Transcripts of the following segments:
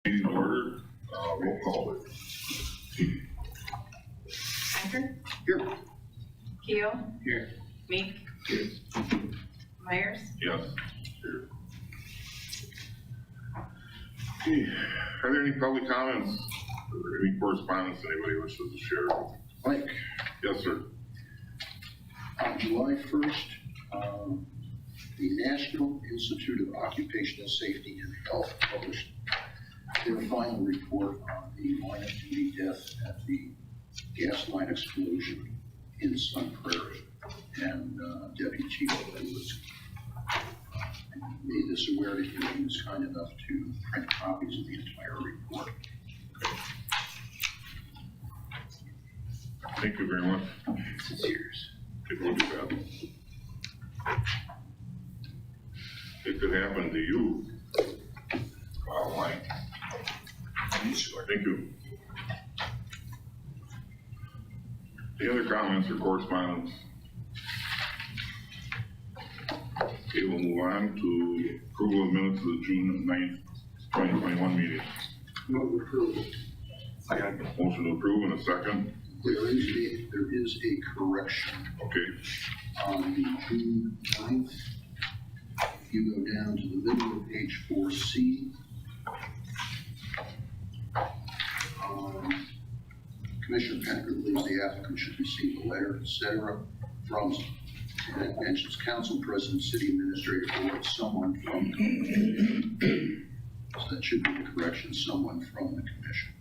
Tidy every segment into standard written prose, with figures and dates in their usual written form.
Meeting order, roll call. Anchor? Here. Keo? Here. Meek? Here. Myers? Yes. Here. Okay, are there any public comments or any correspondence anybody wishes to share? Mike, Yes, sir. on July 1st, the National Institute of Occupational Safety and Health published their final report on the line of duty death at the gas line explosion in Sun Prairie. And Deputy Chief Lewis made this aware to him. He was kind enough to print copies of the entire report. Thank you very much. It's yours. It will do that. It could happen to you. Wow, Mike. Thank you. Any other comments or correspondence? Okay, we'll move on to approval of minutes of the June 9th, 2021 meeting. Move approval. Motion to approve in a second. There is a correction Okay, on the June 9th. If you go down to the middle of page 4C, Commissioner Penker believes the applicant should receive a letter, etc., from, and it mentions council president, city administrator, or someone from the commission. So that should be the correction, someone from the commission.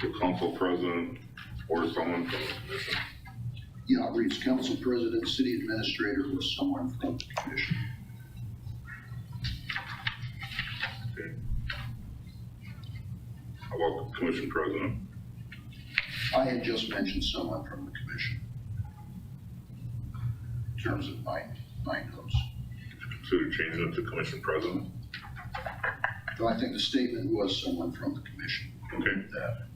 the council president or someone from the commission. Yeah, it reads council president, city administrator, or someone from the commission. Okay. How about the commission president? I had just mentioned someone from the commission in terms of my notes. Consider changing it to commission president. So I think the statement was someone from the commission. Okay. That.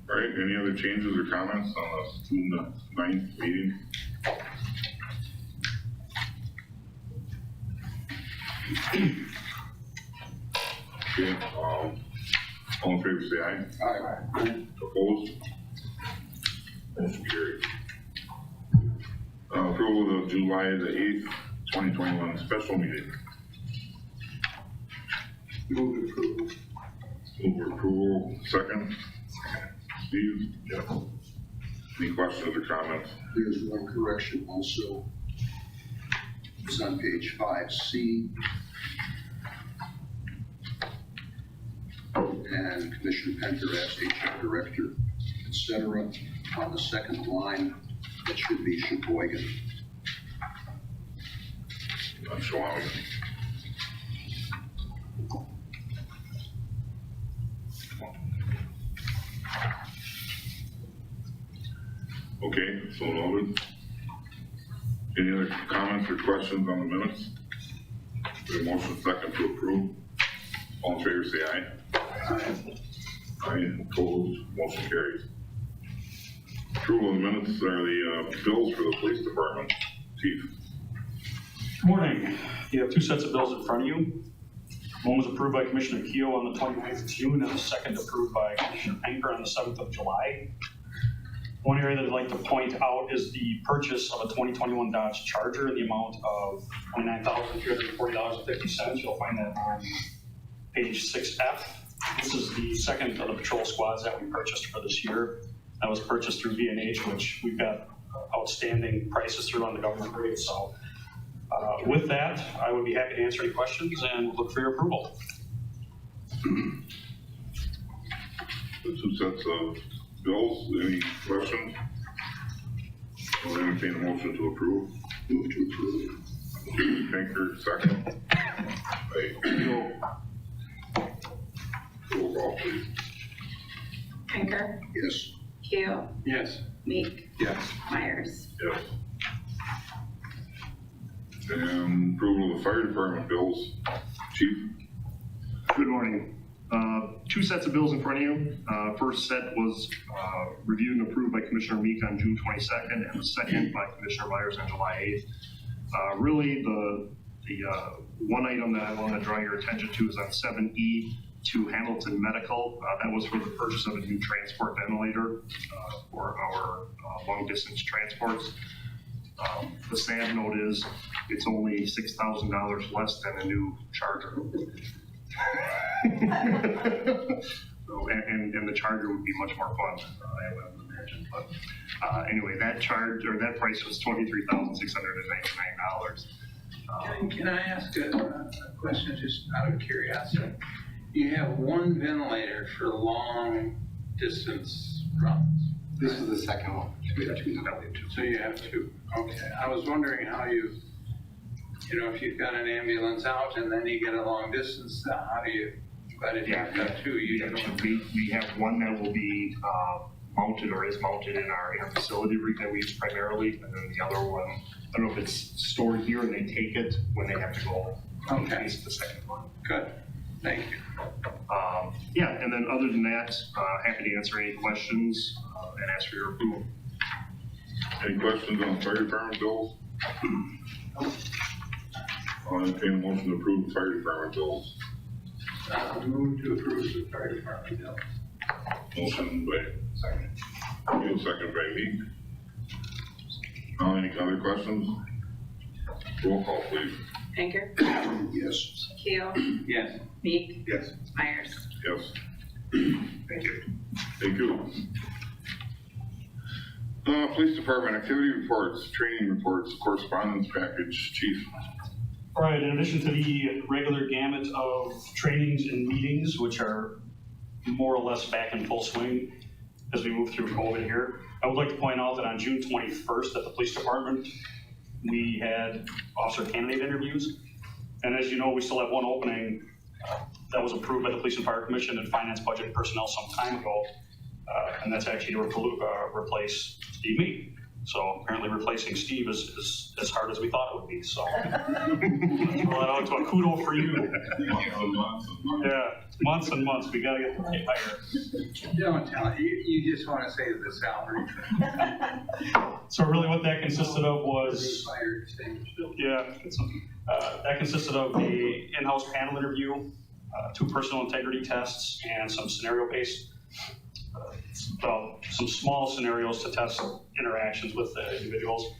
All right, any other changes or comments on the June 9th meeting? Okay, all in favor say aye. Aye. Opposed? Motion carried. Approval of July the 8th, 2021 special meeting. Move approval. Move for approval, second. Steve? Yes. Any questions or comments? There's one correction also. It's on page 5C. And Commissioner Penker asked HR Director, etc. On the second line, it should be Sheboygan. Not showing. Okay, so noted. Any other comments or questions on the minutes? We have motion second to approve. All in favor say aye. Aye. Aye, opposed, motion carries. Approval of the minutes are the bills for the police department. Chief. Good morning. You have two sets of bills in front of you. One was approved by Commissioner Keo on the 29th of June, and the second approved by Commissioner Penker on the 7th of July. One area that I'd like to point out is the purchase of a 2021 Dodge Charger in the amount of $29,340.50. You'll find that on page 6F. This is the second of the patrol squads that we purchased for this year. That was purchased through V&H, which we've got outstanding prices through on the government rate. So with that, I would be happy to answer any questions and look for your approval. The two sets of bills, any questions? I'll entertain a motion to approve. Move to approve. Penker, second. Aye. Roll call, please. Anchor? Yes. Keo? Yes. Meek? Yes. Myers? Yes. And approval of the fire department bills. Chief? Good morning. Two sets of bills in front of you. First set was reviewed and approved by Commissioner Meek on June 22nd, and the second by Commissioner Myers on July 8th. Really, the one item that I want to draw your attention to is on 7E to Hamilton Medical. That was for the purchase of a new transport ventilator for our long-distance transports. The sad note is it's only $6,000 less than a new Charger. So, and the Charger would be much more fun, I would imagine. But anyway, that price was $23,699. Can I ask a question just out of curiosity? You have one ventilator for long distance runs. This is the second one. We have two now. So you have two. Okay. I was wondering how you know, if you've got an ambulance out and then you get a long distance, how do you, but if you've got two, you don't. We have one that will be mounted or is mounted in our facility rig that we use primarily, and then the other one, I don't know if it's stored here and they take it when they have to go. Okay. It's the second one. Good. Thank you. Yeah, and then other than that, happy to answer any questions and ask for your approval. Any questions on the fire department bills? I'll entertain a motion to approve the fire department bills. Move to approve the fire department bill. Motion by second by Meek. Any other questions? Roll call, please. Pinker, Yes. Keel, Yes. Meek, Yes. Myers. Yes. Thank you. Thank you. Police department activity reports, training reports, correspondence package, chief. All right, in addition to the regular gamut of trainings and meetings, which are more or less back in full swing as we move through COVID here, I would like to point out that on June 21st at the police department, we had officer candidate interviews. And as you know, we still have one opening that was approved by the Police and Fire Commission and Finance, Budget, and Personnel some time ago. And that's actually to replace Steve Meek. So apparently replacing Steve is as hard as we thought it would be. So throw that out to a kudo for you. Yeah, months and months. We got to get the right hire. Don't tell it. You just want to say the salary. So really what that consisted of was, Fired, same. that consisted of the in-house panel interview, 2 personal integrity tests, and some scenario-based, some small scenarios to test interactions with the individuals.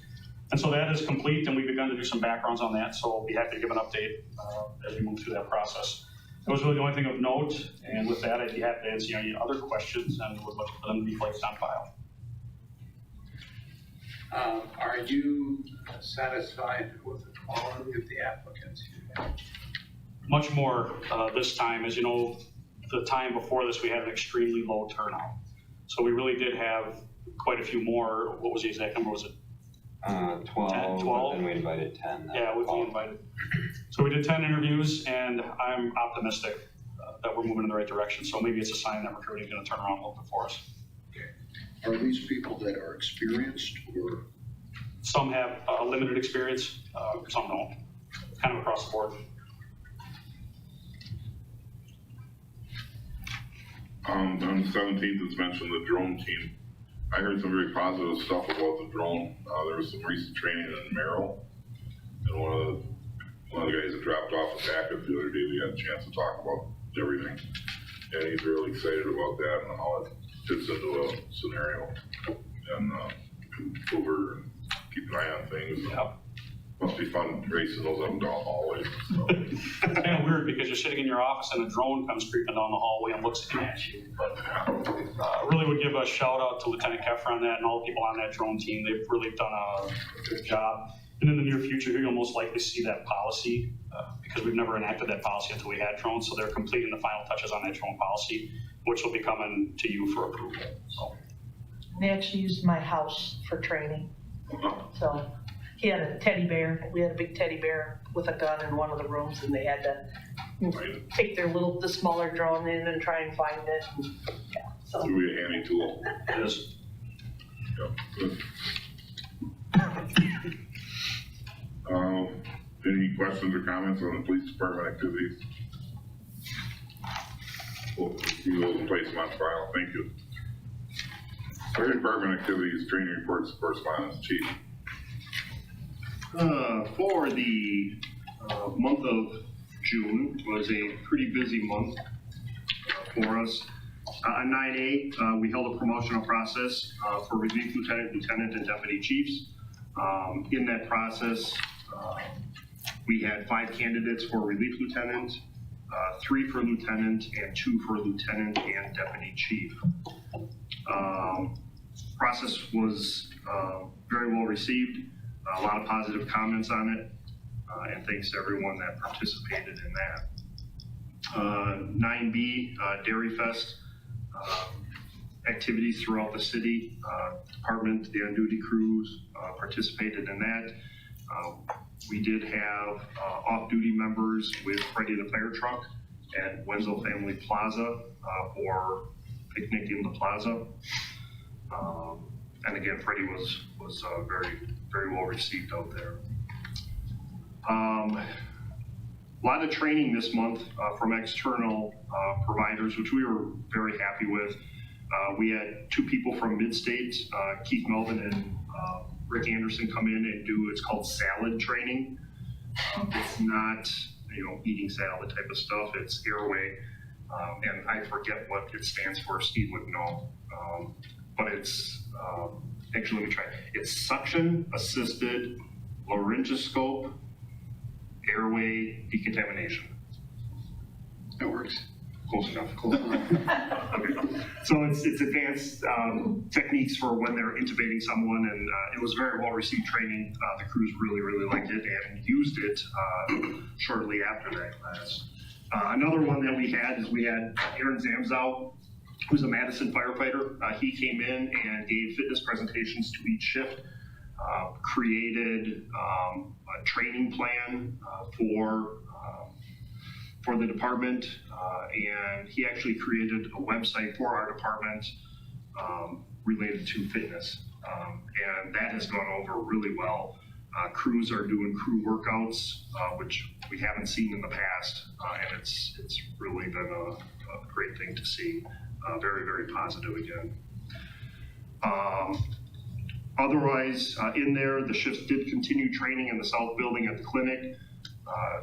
And so that is complete, and we've begun to do some backgrounds on that, so I'll be happy to give an update as we move through that process. That was really the only thing of note, and with that, I'd be happy to answer any other questions and would look for them to be placed on file. Are you satisfied with the quality of the applicants you have? Much more this time. As you know, the time before this, we had an extremely low turnout. So we really did have quite a few more. What was the exact number? Was it 12, 10, 12? and we invited 10. Yeah, we invited. So we did 10 interviews, and I'm optimistic that we're moving in the right direction. So maybe it's a sign that recruiting is going to turn around a little bit for us. Are these people that are experienced or? Some have limited experience, some don't. Kind of across the board. On the 17th, it's mentioned the drone team. I heard some very positive stuff about the drone. There was some recent training in Merrill, and one of the guys that dropped off a packet the other day, we had a chance to talk about everything, and he's really excited about that and how it fits into a scenario, and over and keep an eye on things. Yep. Must be fun racing those up and down hallways. So. It's kind of weird because you're sitting in your office and a drone comes creeping down the hallway and looks at you. But I really would give a shout out to Lieutenant Keffer on that and all the people on that drone team. They've really done a good job. And in the near future, you'll most likely see that policy because we've never enacted that policy until we had drones. So they're completing the final touches on that drone policy, which will be coming to you for approval. So. They actually used my house for training. So he had a teddy bear. We had a big teddy bear with a gun in one of the rooms, and they had to take the smaller drone in and try and find it. And, yeah, so. It'll be a handy tool. It is. Yep, good. Any questions or comments on the police department activities? we'll review those and place them on file. Thank you. Fire department activities, training reports, correspondence, chief. For the month of June was a pretty busy month for us. On 9/8, we held a promotional process for relief lieutenant, lieutenant, and deputy chiefs. In that process, we had 5 candidates for relief lieutenant, 3 for lieutenant, and 2 for lieutenant and deputy chief. Process was very well received, a lot of positive comments on it, and thanks to everyone that participated in that. 9B, Dairy Fest, activities throughout the city. Department, the on-duty crews participated in that. We did have off-duty members with Freddie the fire truck at Wenzel Family Plaza for picnic in the plaza. And again, Freddie was very well received out there. A lot of training this month from external providers, which we were very happy with. We had 2 people from Mid-State, Keith Melvin and Rick Anderson, come in and do, it's called salad training. It's not, eating salad type of stuff, it's airway. And I forget what it stands for, Steve would know. But it's, actually, let me try. It's suction assisted laryngoscope airway decontamination. That works. Close enough. Okay. So it's advanced techniques for when they're intubating someone, and it was very well received training. The crews really liked it and used it shortly after that class. Another one that we had is we had Aaron Zamzow, who's a Madison firefighter. He came in and gave fitness presentations to each shift, created a training plan for the department, and he actually created a website for our department related to fitness, and that has gone over really well. Crews are doing crew workouts, which we haven't seen in the past, and it's really been a great thing to see. Very positive again. Otherwise, in there, the shifts did continue training in the south building at the clinic.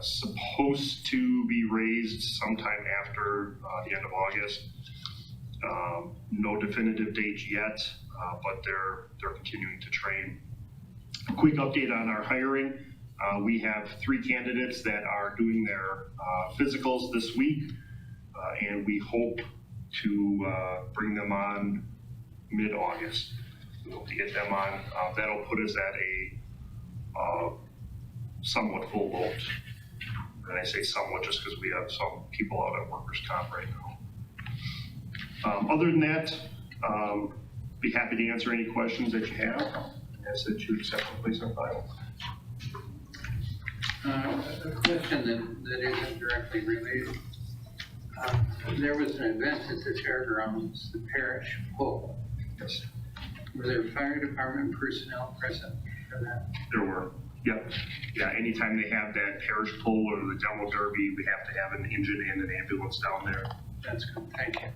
Supposed to be raised sometime after the end of August. No definitive dates yet, but they're continuing to train. A quick update on our hiring. We have 3 candidates that are doing their physicals this week, and we hope to bring them on mid-August. We hope to get them on. That'll put us at a somewhat full load. And I say somewhat just because we have some people out at workers' comp right now. Other than that, be happy to answer any questions that you have. Ask that you accept and place on file. A question that isn't directly related. There was an event at the fairgrounds, the parish poll. Yes. Were there fire department personnel present for that? There were. Yep. Yeah, anytime they have that parish poll or the demo derby, we have to have an engine and an ambulance down there. That's good, thank you.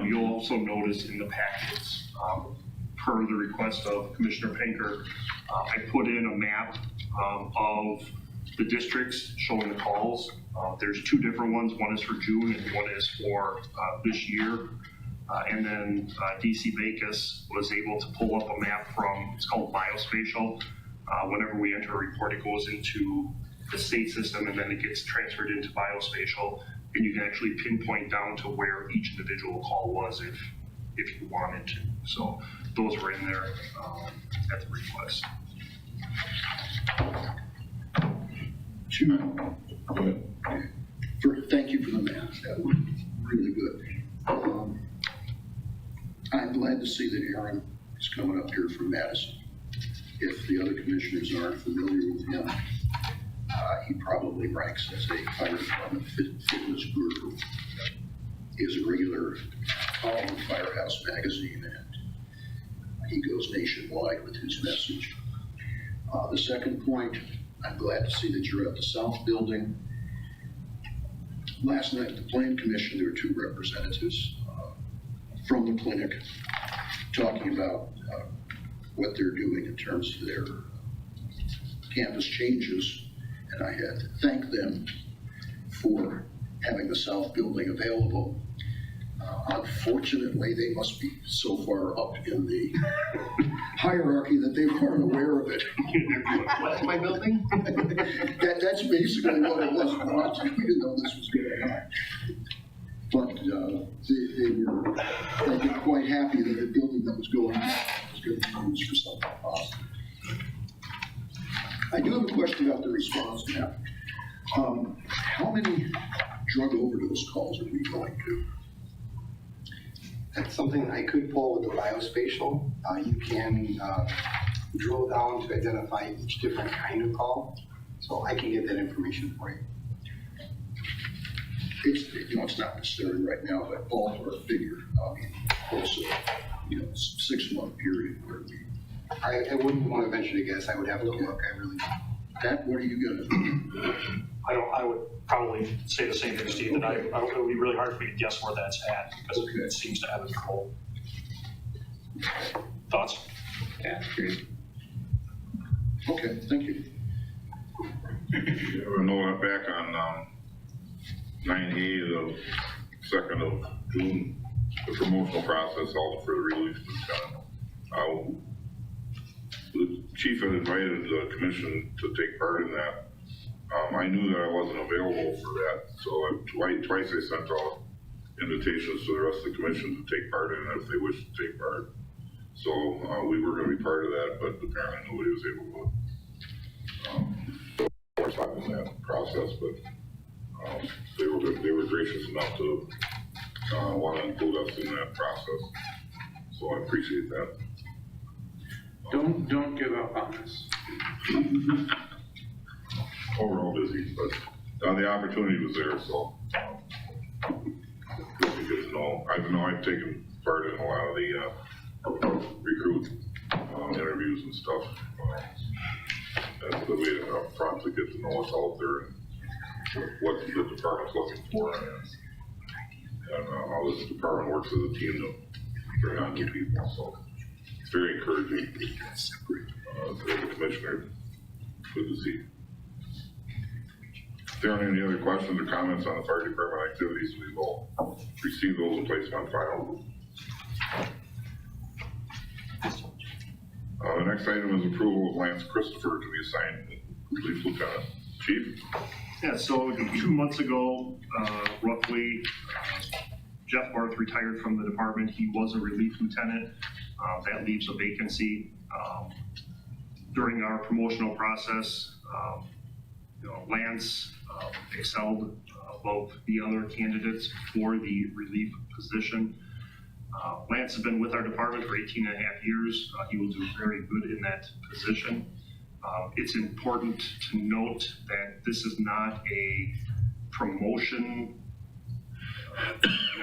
You'll also notice in the packets, per the request of Commissioner Pinker, I put in a map of the districts showing the calls. There's 2 different ones. One is for June and one is for this year. And then DC Bacus was able to pull up a map from, it's called Biospatial. Whenever we enter a report, it goes into the state system and then it gets transferred into Biospatial. And you can actually pinpoint down to where each individual call was if you wanted to. So those were in there at the request. 2. Thank you for the math. That was really good. I'm glad to see that Aaron is coming up here from Madison. If the other commissioners aren't familiar with him, he probably ranks as a fire department fitness guru. He is a regular column in Firehouse magazine, and he goes nationwide with his message. The second point, I'm glad to see that you're at the south building. Last night at the Plan Commission, there were two representatives from the clinic talking about what they're doing in terms of their campus changes, and I had to thank them for having the south building available. Unfortunately, they must be so far up in the hierarchy that they weren't aware of it. What's my building? That's basically what it was. We didn't know this was going on. But they were quite happy that the building that was going on was going to be used for something positive. I do have a question about the response map. How many drug overdose calls are we going to? That's something I could pull with the biospatial. You can drill down to identify each different kind of call. So I can get that information for you. It's not necessary right now, but ballpark figure, close to, 6-month period where we. I wouldn't want to venture to guess. I would have to look. I really don't. Pat, what are you gonna? I would probably say the same thing, Steve, that it would be really hard for me to guess where that's at, because Okay. it seems to have a control. Thoughts? Yeah, agreed. Okay, thank you. A note back on 9A, the 2nd of June, the promotional process held for the relief lieutenant. The chief had invited the commission to take part in that. I knew that I wasn't available for that, so twice I sent out invitations to the rest of the commission to take part in it if they wished to take part. So we were going to be part of that, but apparently nobody was able to participate in that process. But they were gracious enough to want to include us in that process. So I appreciate that. Don't give up on us. Oh, we're all busy, but the opportunity was there, so it'd be good to know. I know I've taken part in a lot of the recruit interviews and stuff. That's the way to promptly get to know what's out there and what the department's looking for, and how this department works as a team to bring on new people. So it's very encouraging. As a commissioner, good to see. If there aren't any other questions or comments on the fire department activities, we will receive those and place them on file. The next item is approval of Lance Christopher to be assigned relief lieutenant. Chief? Yeah, so 2 months ago, roughly, Jeff Barth retired from the department. He was a relief lieutenant. That leaves a vacancy. During our promotional process, Lance excelled above the other candidates for the relief position. Lance has been with our department for 18 and a half years. He will do very good in that position. It's important to note that this is not a promotion,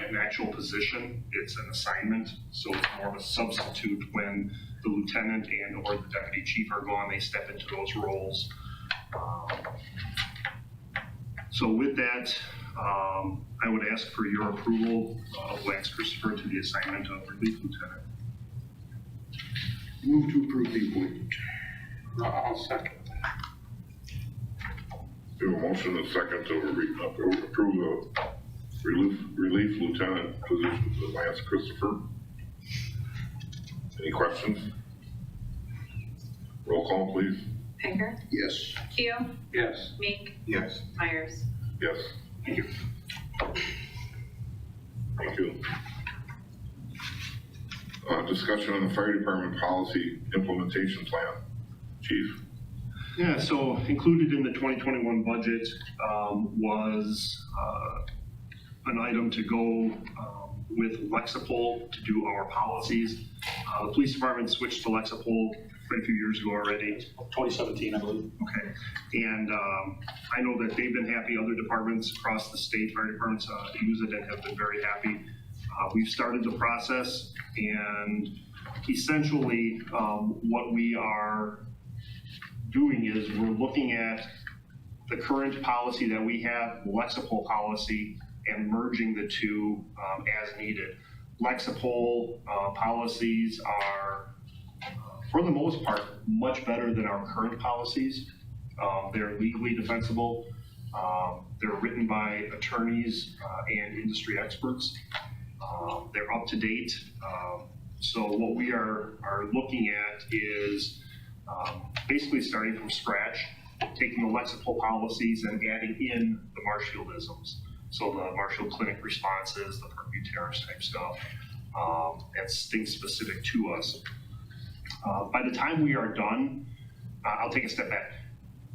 an actual position. It's an assignment, so it's more of a substitute. When the lieutenant and or the deputy chief are gone, they step into those roles. So with that, I would ask for your approval of Lance Christopher to the assignment of relief lieutenant. Move to approve the appointment. I'll second that. We have a motion and a second to approve the relief lieutenant position for Lance Christopher. Any questions? Roll call, please. Pinker, Yes. Keel, Yes. Meek, Yes. Myers. Yes. Thank you. Thank you. Discussion on the fire department policy implementation plan. Chief? Yeah, so included in the 2021 budget was an item to go with Lexipol to do our policies. The police department switched to Lexipol quite a few years ago already. 2017, I believe. Okay, and I know that they've been happy. Other departments across the state, fire departments use it and have been very happy. We've started the process, and essentially what we are doing is we're looking at the current policy that we have, the Lexipol policy, and merging the two as needed. Lexipol policies are, for the most part, much better than our current policies. They're legally defensible. They're written by attorneys and industry experts. They're up to date. So what we are looking at is basically starting from scratch, taking the Lexipol policies and adding in the Marshfieldisms. So the Marshfield clinic responses, the Purview Terrace type stuff, that's things specific to us. By the time we are done, I'll take a step back.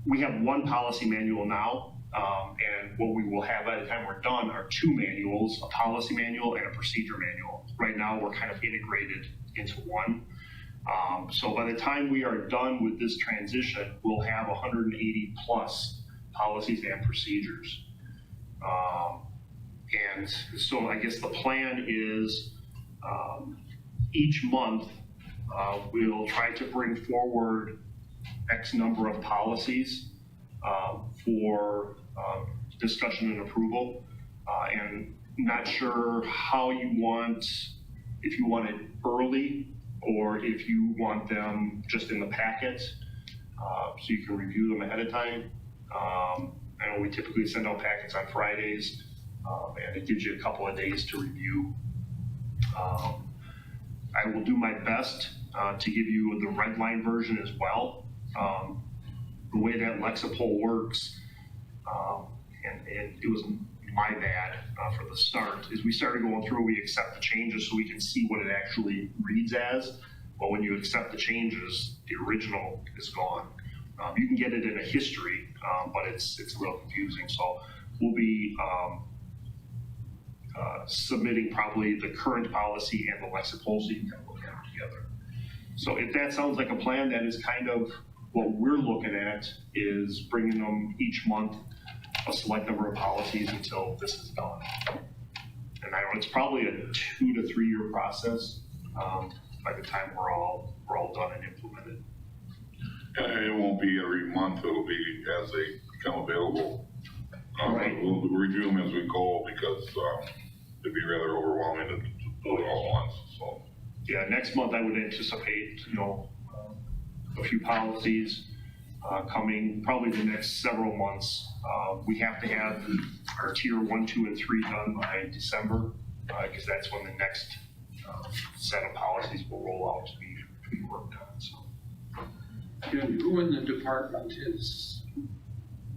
We have one policy manual now, and what we will have by the time we're done are two manuals, a policy manual and a procedure manual. Right now, we're kind of integrated into one. So by the time we are done with this transition, we'll have 180 plus policies and procedures. And so I guess the plan is each month we'll try to bring forward X number of policies for discussion and approval. And not sure how you want, if you want it early or if you want them just in the packet so you can review them ahead of time. I know we typically send out packets on Fridays, and it gives you a couple of days to review. I will do my best to give you the red line version as well. The way that Lexipol works, and it was my bad for the start, is we started going through, we accept the changes so we can see what it actually reads as. But when you accept the changes, the original is gone. You can get it in a history, but it's real confusing. So we'll be submitting probably the current policy and the Lexipol so you can look at them together. So if that sounds like a plan, that is kind of what we're looking at, is bringing them each month, a select number of policies until this is done. And I know it's probably a 2 to 3 year process by the time we're all done and implemented. And it won't be every month, it'll be as they become available. Right. We'll review them as we go because it'd be rather overwhelming to do it all at once, so. Yeah, next month I would anticipate, a few policies coming probably the next several months. We have to have our tier 1, 2, and 3 done by December because that's when the next set of policies will roll out to be worked on. So. And who in the department is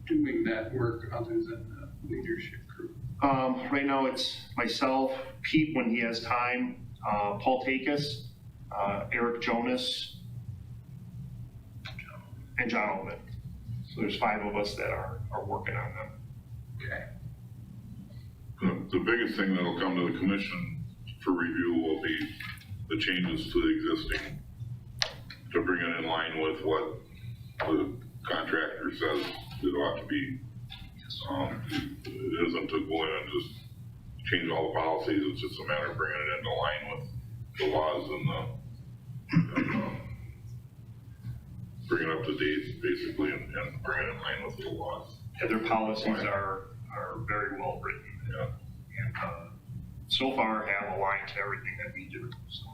doing that work other than the leadership group? Right now it's myself, Pete when he has time, Paul Takis, Eric Jonas, and John Oldman. So there's 5 of us that are working on them. Okay. The biggest thing that'll come to the commission for review will be the changes to the existing, to bring it in line with what the contractor says it ought to be. It isn't to go in and just change all the policies, it's just a matter of bringing it into line with the laws and bring it up to date basically and bring it in line with the laws. Yeah, their policies are very well written. Yeah. And so far have aligned to everything that we do. So.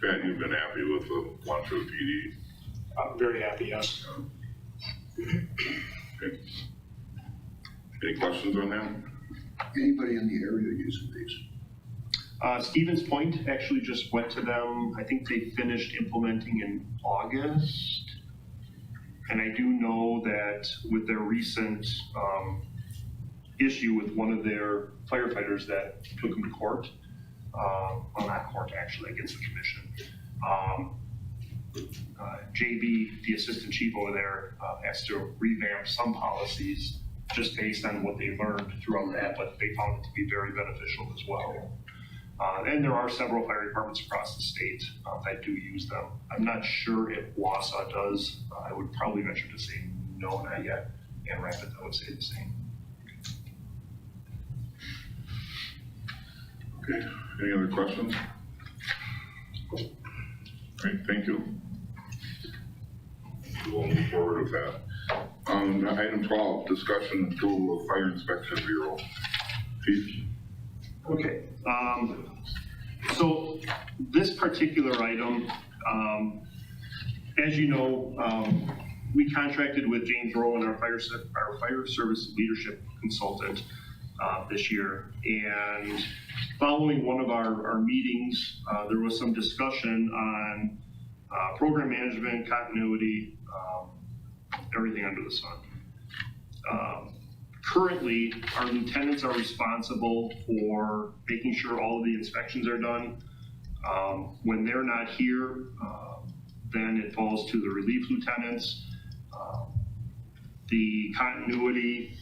Pat, you've been happy with the one for the PD? I'm very happy, yes. Okay. Any questions on that? Anybody in the area using these? Stevens Point actually just went to them. I think they finished implementing in August. And I do know that with their recent issue with one of their firefighters that took them to court, well, not court actually, against the commission. JB, the assistant chief over there, has to revamp some policies just based on what they learned throughout that, but they found it to be very beneficial as well. And there are several fire departments across the state that do use them. I'm not sure if Wausau does. I would probably venture to say no, not yet. And Rapid, I would say the same. Okay, any other questions? All right, thank you. We'll move forward with that. Item 12, discussion and approval of fire inspection bureau. Chief? Okay, so this particular item, as you know, we contracted with James Rowan, our fire service leadership consultant, this year. And following one of our meetings, there was some discussion on program management, continuity, everything under the sun. Currently, our lieutenants are responsible for making sure all of the inspections are done. When they're not here, then it falls to the relief lieutenants. The continuity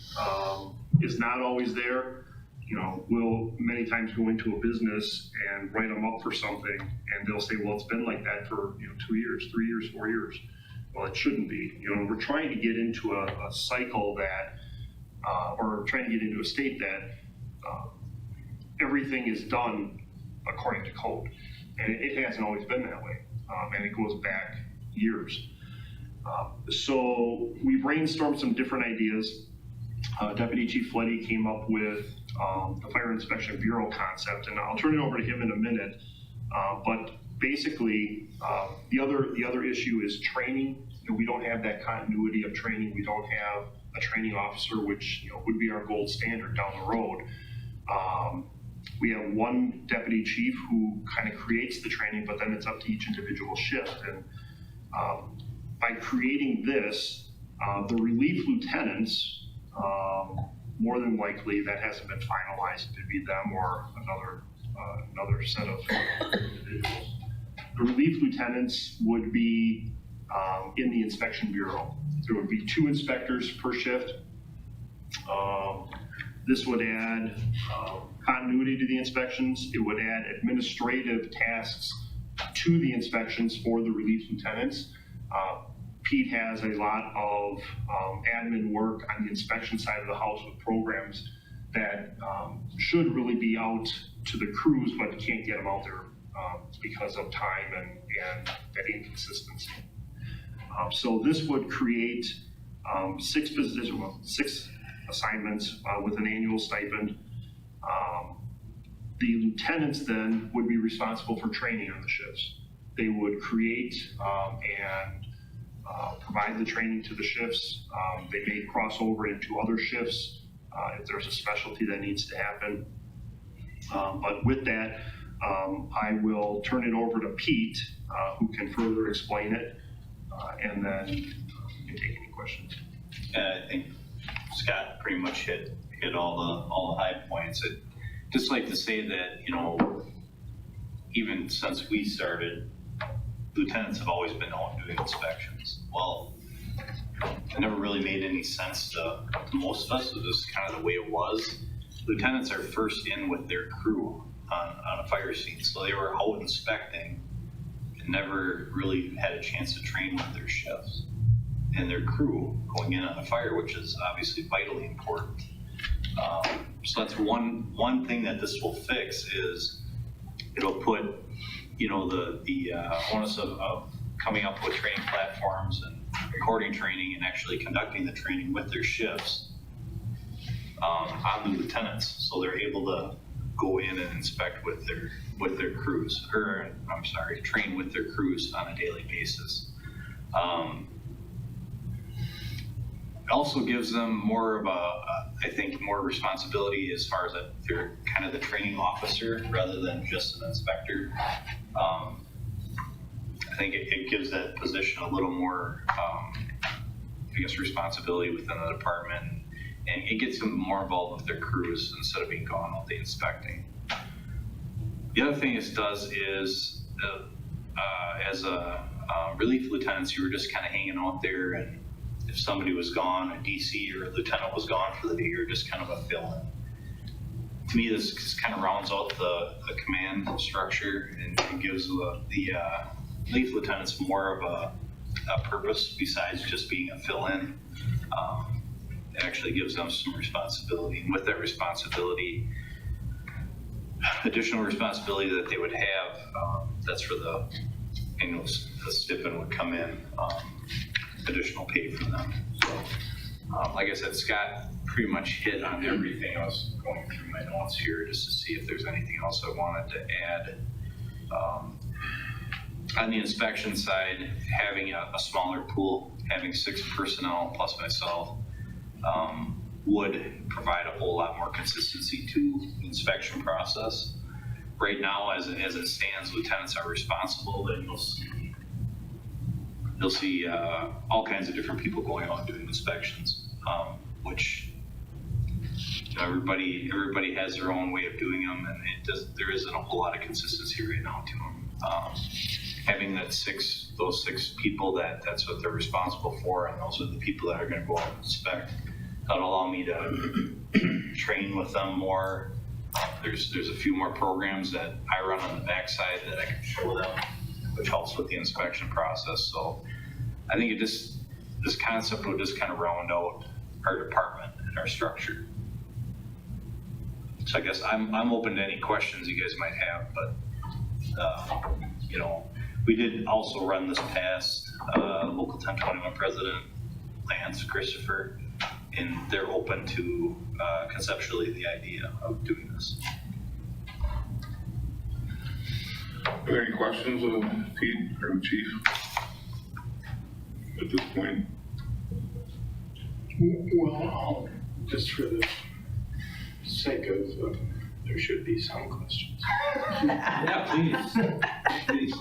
is not always there. You know, we'll many times go into a business and write them up for something, and they'll say, well, it's been like that for 2 years, 3 years, 4 years. Well, it shouldn't be. You know, we're trying to get into a cycle that, or trying to get into a state that everything is done according to code. And it hasn't always been that way, and it goes back years. So we brainstormed some different ideas. Deputy Chief Fletty came up with the Fire Inspection Bureau concept, and I'll turn it over to him in a minute. But basically, the other issue is training. You know, we don't have that continuity of training. We don't have a training officer, which would be our gold standard down the road. We have one deputy chief who kind of creates the training, but then it's up to each individual shift. And by creating this, the relief lieutenants, more than likely that hasn't been finalized, to be them or another set of individuals. The relief lieutenants would be in the inspection bureau. There would be 2 inspectors per shift. This would add continuity to the inspections. It would add administrative tasks to the inspections for the relief lieutenants. Pete has a lot of admin work on the inspection side of the house with programs that should really be out to the crews, but can't get them out there because of time and that inconsistency. So this would create 6 positions, 6 assignments with an annual stipend. The lieutenants then would be responsible for training on the shifts. They would create and provide the training to the shifts. They may cross over into other shifts if there's a specialty that needs to happen. But with that, I will turn it over to Pete, who can further explain it, and then you can take any questions. I think Scott pretty much hit all the high points. I'd just like to say that, even since we started, lieutenants have always been out doing inspections. Well, it never really made any sense to most of us. It was just kind of the way it was. Lieutenants are first in with their crew on a fire scene, so they were out inspecting and never really had a chance to train with their shifts and their crew going in on a fire, which is obviously vitally important. So that's one thing that this will fix is it'll put the onus of coming up with training platforms and recording training and actually conducting the training with their shifts on the lieutenants, so they're able to go in and inspect with their crews, train with their crews on a daily basis. It also gives them more of more responsibility as far as that they're kind of the training officer rather than just an inspector. I think it gives that position a little more, responsibility within the department, and it gets them more involved with their crews instead of being gone all day inspecting. The other thing this does is, as a relief lieutenants, you were just kind of hanging out there, and if somebody was gone, a DC or a lieutenant was gone for the day, you're just kind of a fill-in. To me, this kind of rounds out the command structure and gives the relief lieutenants more of a purpose besides just being a fill-in. It actually gives them some responsibility, and with that responsibility, additional responsibility that they would have, that's for the stipend would come in, additional pay for them. So Like I said, Scott pretty much hit on everything. I was going through my notes here just to see if there's anything else I wanted to add. On the inspection side, having a smaller pool, having 6 personnel plus myself, would provide a whole lot more consistency to the inspection process. Right now, as it stands, lieutenants are responsible, and you'll see all kinds of different people going out and doing inspections, which everybody has their own way of doing them, and there isn't a whole lot of consistency right now to them. Having those 6 people that's what they're responsible for, and those are the people that are going to go out and inspect. That'll allow me to train with them more. There's a few more programs that I run on the backside that I can show them, which helps with the inspection process. So I think this concept will just kind of round out our department and our structure. So I guess I'm open to any questions you guys might have, but we did also run this past local 1021 president, Lance Christopher, and they're open to conceptually the idea of doing this. Are there any questions of Pete or the chief at this point? Well, just for the sake of, there should be some questions. Yeah, please.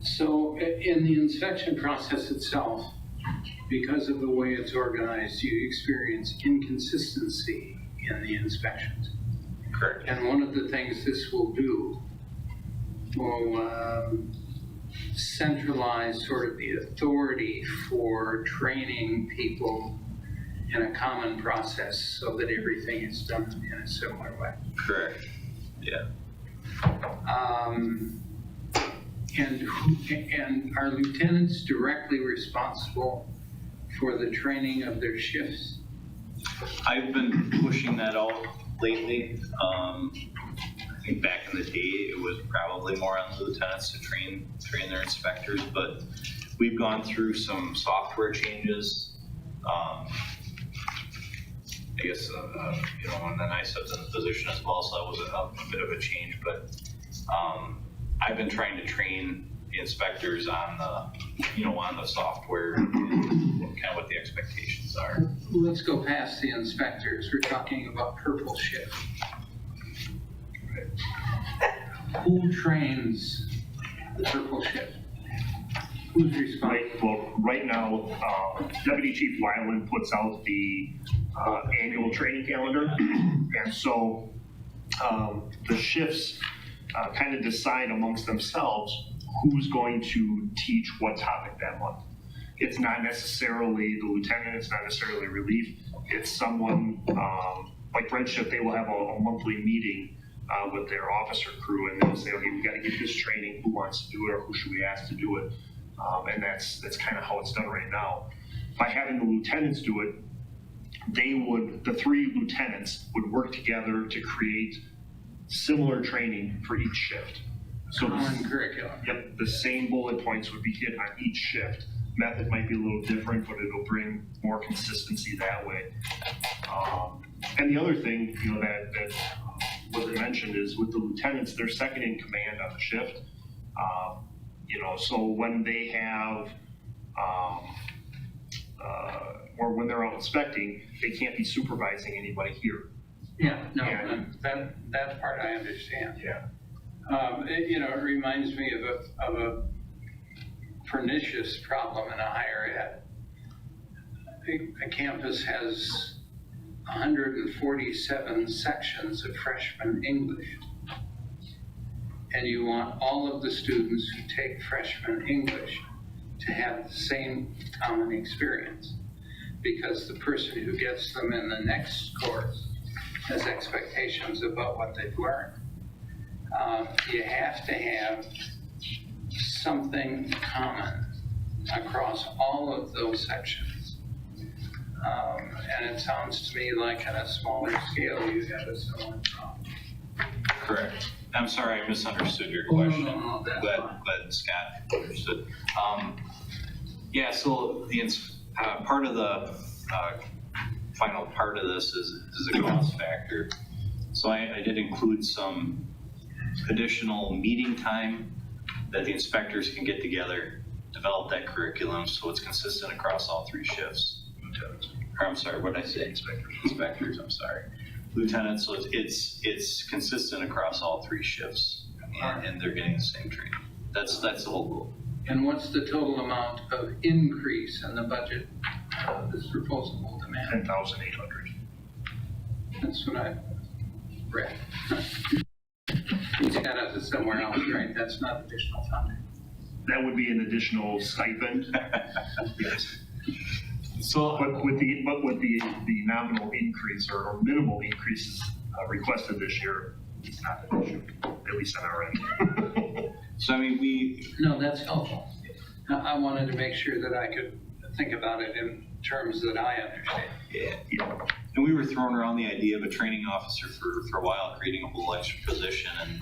So in the inspection process itself, because of the way it's organized, you experience inconsistency in the inspections. Correct. And one of the things this will do will centralize sort of the authority for training people in a common process so that everything is done in a similar way. Correct. Yeah. And are lieutenants directly responsible for the training of their shifts? I've been pushing that out lately. I think back in the day, it was probably more on the lieutenants to train their inspectors, but we've gone through some software changes. I guess, and then I stepped in the position as well, so that was a bit of a change, but I've been trying to train the inspectors on the software and kind of what the expectations are. Let's go past the inspectors. We're talking about purple shift. Who trains the purple shift? Who's responsible? Right now, Deputy Chief Wyland puts out the annual training calendar. And so the shifts kind of decide amongst themselves who's going to teach what topic that month. It's not necessarily the lieutenant, it's not necessarily relief. It's someone, like Red Shift, they will have a monthly meeting with their officer crew, and they'll say, okay, we got to get this training, who wants to do it, or who should we ask to do it? And that's kind of how it's done right now. By having the lieutenants do it, the 3 lieutenants would work together to create similar training for each shift. So Common curriculum. Yep, the same bullet points would be hit on each shift. Method might be a little different, but it'll bring more consistency that way. And the other thing, that was mentioned is with the lieutenants, they're second in command on the shift. So when they have, or when they're out inspecting, they can't be supervising anybody here. Yeah, no, that part I understand. Yeah. It reminds me of a pernicious problem in a higher ed. A campus has 147 sections of freshman English. And you want all of the students who take freshman English to have the same common experience, because the person who gets them in the next course has expectations about what they've learned. You have to have something common across all of those sections. And it sounds to me like on a smaller scale, you have a similar problem. Correct. I'm sorry, I misunderstood your Oh, no, question. no, that's Glad, fine. glad Scott understood. Yeah, so part of the final part of this is a cost factor. So I did include some additional meeting time that the inspectors can get together, develop that curriculum so it's consistent across all 3 shifts. Or I'm sorry, what did I say? Inspectors, I'm sorry. Lieutenants, so it's consistent across all 3 shifts, and they're getting the same training. That's the whole goal. And what's the total amount of increase in the budget this proposal will demand? 10,800. That's what I read. You got it somewhere else, right? That's not additional funding. That would be an additional stipend. Yes. So, But with the nominal increase or minimal increases requested this year, it's not an issue, at least on our end. so I mean, No, that's helpful. I wanted to make sure that I could think about it in terms that I understand. yeah. And we were throwing around the idea of a training officer for a while, creating a whole extra position and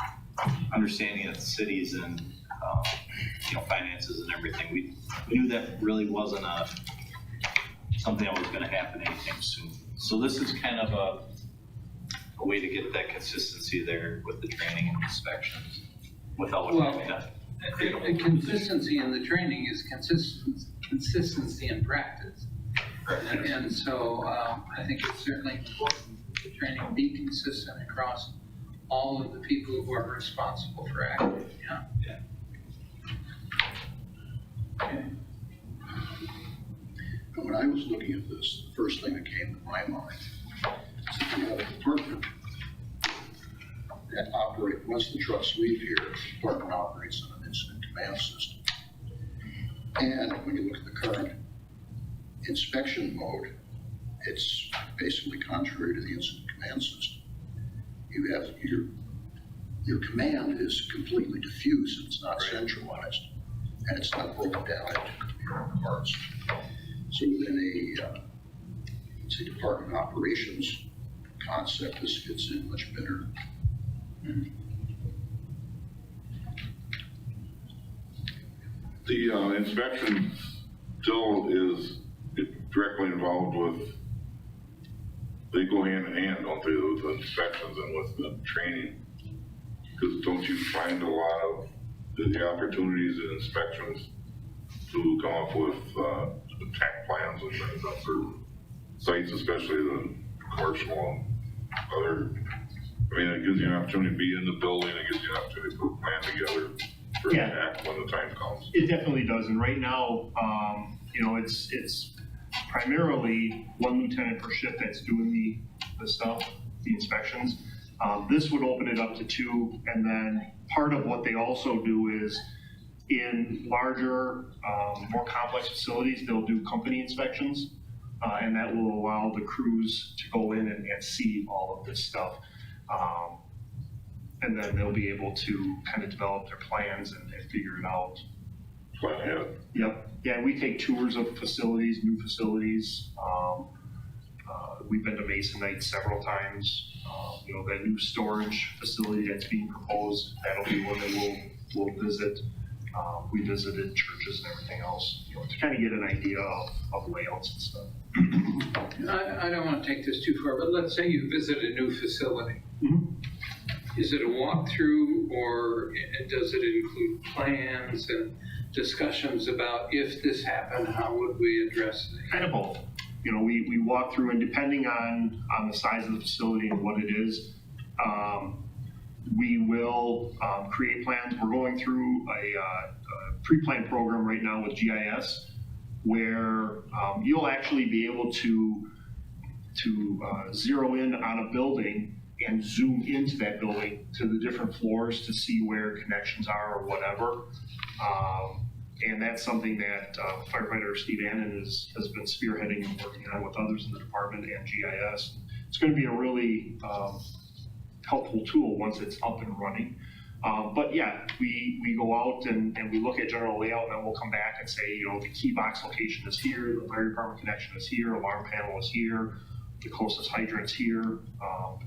understanding of the cities and, finances and everything. We knew that really wasn't something that was gonna happen anytime soon. So this is kind of a way to get that consistency there with the training and inspections without having to create a whole The consistency in the training is consistency in practice. And so I think it's certainly important that the training be consistent across all of the people who are responsible for acting. Yeah. Okay. And when I was looking at this, the first thing that came to my mind is that you have a department that once the trucks leave here, the department operates on an incident command system. And when you look at the current inspection mode, it's basically contrary to the incident command system. You have your command is completely diffuse, and it's not centralized, and it's not broken down into computer parts. So within a department operations concept, this fits in much better. The inspection still is directly involved with, they go hand in hand, don't they, with the inspections and with the training? Because don't you find a lot of the opportunities in inspections to come up with attack plans and things on certain sites, especially the commercial and other, I mean, it gives you an opportunity to be in the building, it gives you an opportunity to put a plan together for an Yeah. act when the time comes. It definitely does, and right now, it's primarily 1 lieutenant per shift that's doing the stuff, the inspections. This would open it up to 2, and then part of what they also do is in larger, more complex facilities, they'll do company inspections, and that will allow the crews to go in and see all of this stuff. And then they'll be able to kind of develop their plans and figure it out. Plan ahead. Yep. Yeah, we take tours of facilities, new facilities. We've been to Masonite several times. That new storage facility that's being proposed, that'll be one that we'll visit. We visited churches and everything else, to kind of get an idea of layouts and stuff. I don't want to take this too far, but let's say you visit a new facility. Mhm. Is it a walkthrough, or does it include plans and discussions about if this happened, how would we address it? Kind of both. We walk through, and depending on the size of the facility and what it is, we will create plans. We're going through a pre-planned program right now with GIS, where you'll actually be able to zero in on a building and zoom into that building to the different floors to see where connections are or whatever. And that's something that firefighter Steve Annan has been spearheading and working on with others in the department and GIS. It's going to be a really helpful tool once it's up and running. But yeah, we go out and we look at general layout, and then we'll come back and say, the key box location is here, the fire department connection is here, alarm panel is here, the closest hydrants here.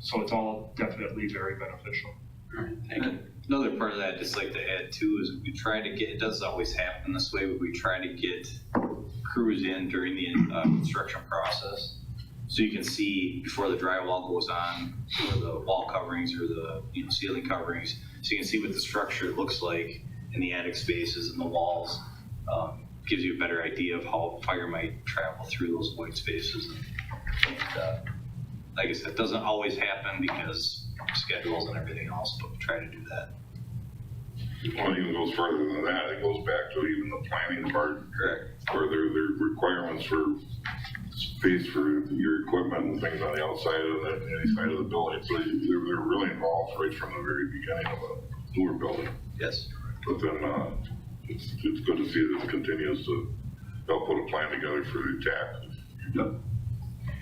So it's all definitely very beneficial. All right, thank you. Another part of that I'd just like to add too is we try to get, it doesn't always happen this way, but we try to get crews in during the construction process. So you can see before the drywall goes on, or the wall coverings or the ceiling coverings, so you can see what the structure looks like in the attic spaces and the walls. Gives you a better idea of how fire might travel through those void spaces. And like I said, it doesn't always happen because schedules and everything else, but we try to do that. Well, it even goes further than that. It goes back to even the planning part. Correct. Where there are requirements for space for your equipment and things on the outside of any side of the building. So they're really involved right from the very beginning of a newer building. Yes. But then it's good to see that it continues to help put a plan together for the attack. You've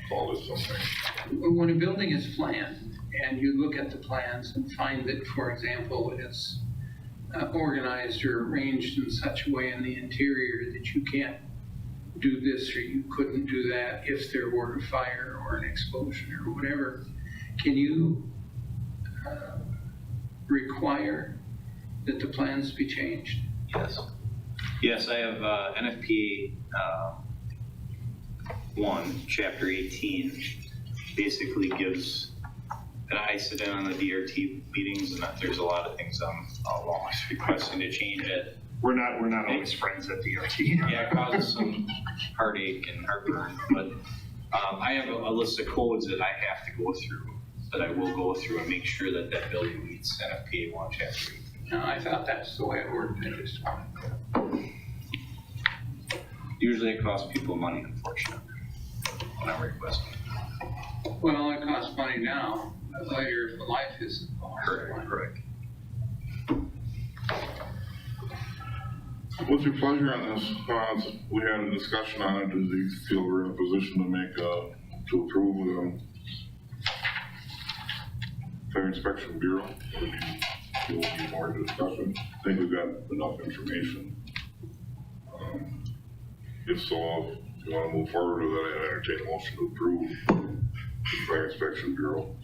call this something. When a building is planned and you look at the plans and find that, for example, it's organized or arranged in such a way in the interior that you can't do this or you couldn't do that if there were a fire or an explosion or whatever, can you require that the plans be changed? Yes. Yes, I have NFPA 1, Chapter 18, basically gives, and I sit in on the DRT meetings, and there's a lot of things I'm always requesting to change it. We're not always friends at DRT. Yeah, it causes some heartache and heartburn, but I have a list of codes that I have to go through, that I will go through and make sure that that building meets NFPA 1, Chapter 18. No, I thought that's the way it worked, I just wanted. Usually it costs people money, unfortunately, when I'm requesting. Well, it costs money now, but later if the life isn't involved. Correct. What's your pleasure on this? We had a discussion on it. Do you feel we're in a position to approve the Fire Inspection Bureau? Or do you feel we need more discussion? I think we've got enough information. If so, if you want to move forward with that, I entertain a motion to approve the Fire Inspection Bureau.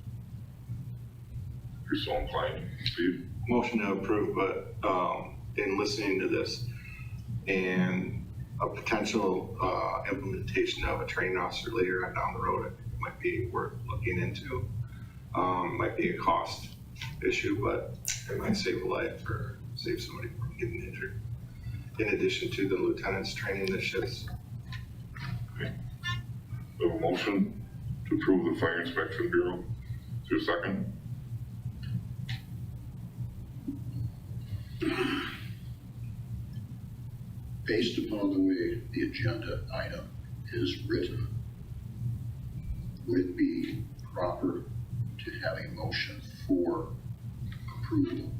If you're so inclined, Steve? Motion to approve, but in listening to this and a potential implementation of a training officer later on down the road, I think it might be worth looking into. Might be a cost issue, but it might save a life or save somebody from getting injured. In addition to the lieutenant's training that shifts. Okay. We have a motion to approve the Fire Inspection Bureau. Is there a second? Based upon the way the agenda item is written, would it be proper to have a motion for approval?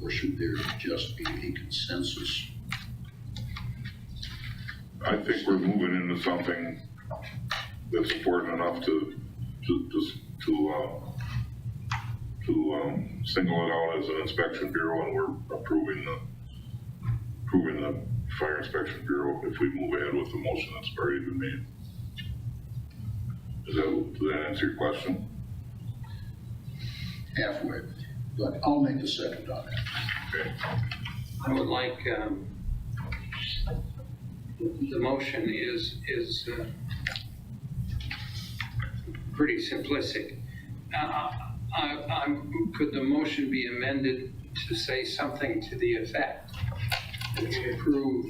Or should there just be a consensus? I think we're moving into something that's important enough to single it out as an inspection bureau, and we're approving the Fire Inspection Bureau if we move ahead with the motion that's already been made. Does that answer your question? Halfway, but I'll make the second on that. Okay. I would like, the motion is pretty simplistic. Could the motion be amended to say something to the effect that we approve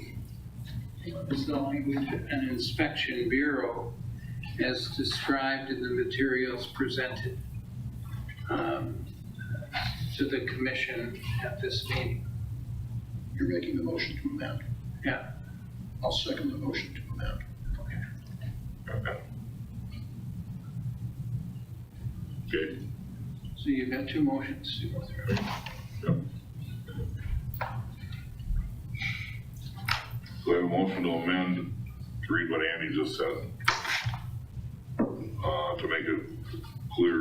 the language, an inspection bureau as described in the materials presented to the commission at this meeting? You're making the motion to amend. Yeah. I'll second the motion to amend. Okay. Okay. So you've got two motions to go through. Yep. So I have a motion to amend, to read what Andy just said, to make it clear.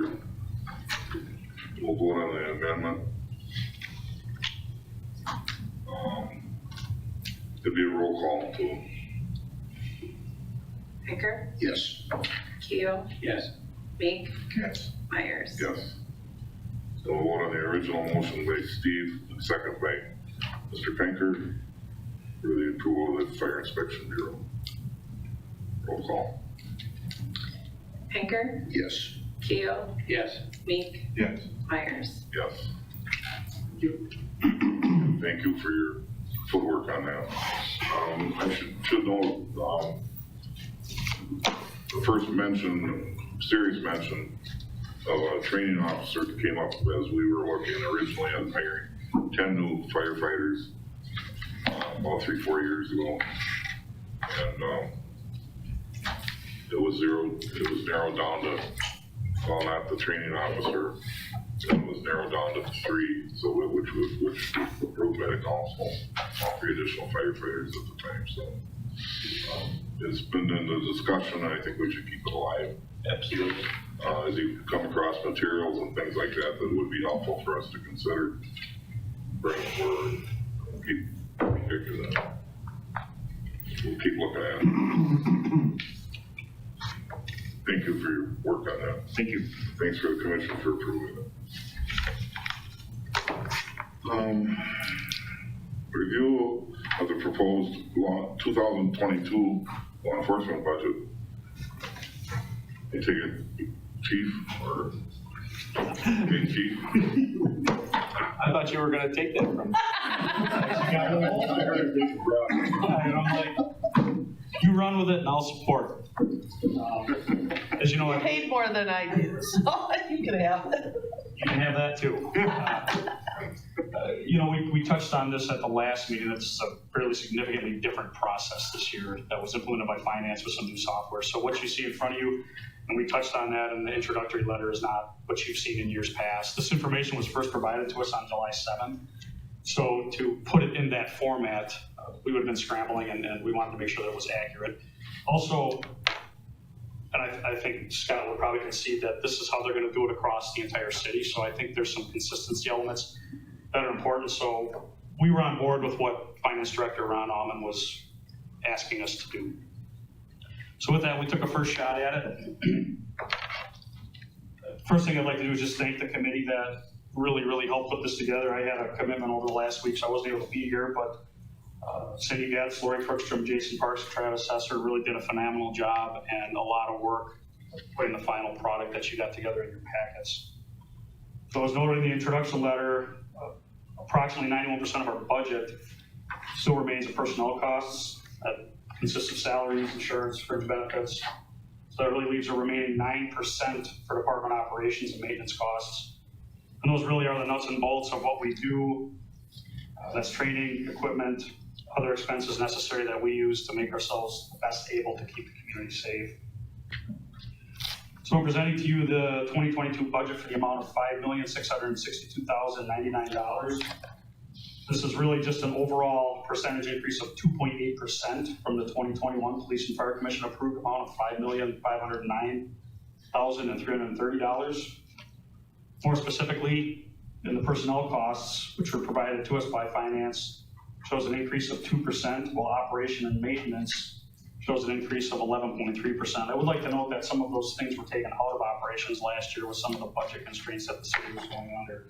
We'll vote on the amendment. It'd be a roll call to Pinker, Yes. Keel, Yes. Mink, Yes. Myers. Yes. So we'll vote on the original motion by Steve, and second by Mr. Pinker for the approval of the Fire Inspection Bureau. Roll call. Pinker, Yes. Keel, Yes. Mink, Yes. Myers. Yes. Thank you for your footwork on that. I should note, the first mention, serious mention of a training officer that came up as we were looking originally at hiring 10 new firefighters, about 3-4 years ago. And, it was narrowed down to, well, not the training officer, it was narrowed down to 3, so which was approved by the council, 3 additional firefighters at the time, so. It's been in the discussion, and I think we should keep it alive. Absolutely. As you come across materials and things like that, that would be helpful for us to consider bringing forward. We'll keep looking at it. Thank you for your work on that. Thank you. Thanks for the commission for approving it. Review of the proposed 2022 law enforcement budget. You take it, chief, or, okay, chief? I thought you were gonna take that from me. And I'm like, you run with it and I'll support it. As you know, You paid more than I did, so you can have it. you can have that too. You know, we touched on this at the last meeting. It's a fairly significantly different process this year that was implemented by finance with some new software. So what you see in front of you, and we touched on that in the introductory letter, is not what you've seen in years past. This information was first provided to us on July 7th. So to put it in that format, we would have been scrambling, and we wanted to make sure that it was accurate. Also, and I think Scott would probably concede that this is how they're going to do it across the entire city. So I think there's some consistency elements that are important. So we were on board with what Finance Director Ron Allman was asking us to do. So with that, we took a first shot at it. First thing I'd like to do is just thank the committee that really helped put this together. I had a commitment over the last week, so I wasn't able to be here, but Cindy Gatz, Lori Frickstrom, Jason Parks, Travis Hesser really did a phenomenal job and a lot of work putting the final product that you got together in your packets. So as noted in the introduction letter, approximately 91% of our budget still remains in personnel costs. That consists of salaries, insurance, fringe benefits. So that really leaves a remaining 9% for department operations and maintenance costs. And those really are the nuts and bolts of what we do. That's training, equipment, other expenses necessary that we use to make ourselves best able to keep the community safe. So I'm presenting to you the 2022 budget for the amount of $5,662,099. This is really just an overall percentage increase of 2.8% from the 2021 Police and Fire Commission approved amount of $5,509,330. More specifically, in the personnel costs, which were provided to us by finance, shows an increase of 2%, while operation and maintenance shows an increase of 11.3%. I would like to note that some of those things were taken out of operations last year with some of the budget constraints that the city was going under.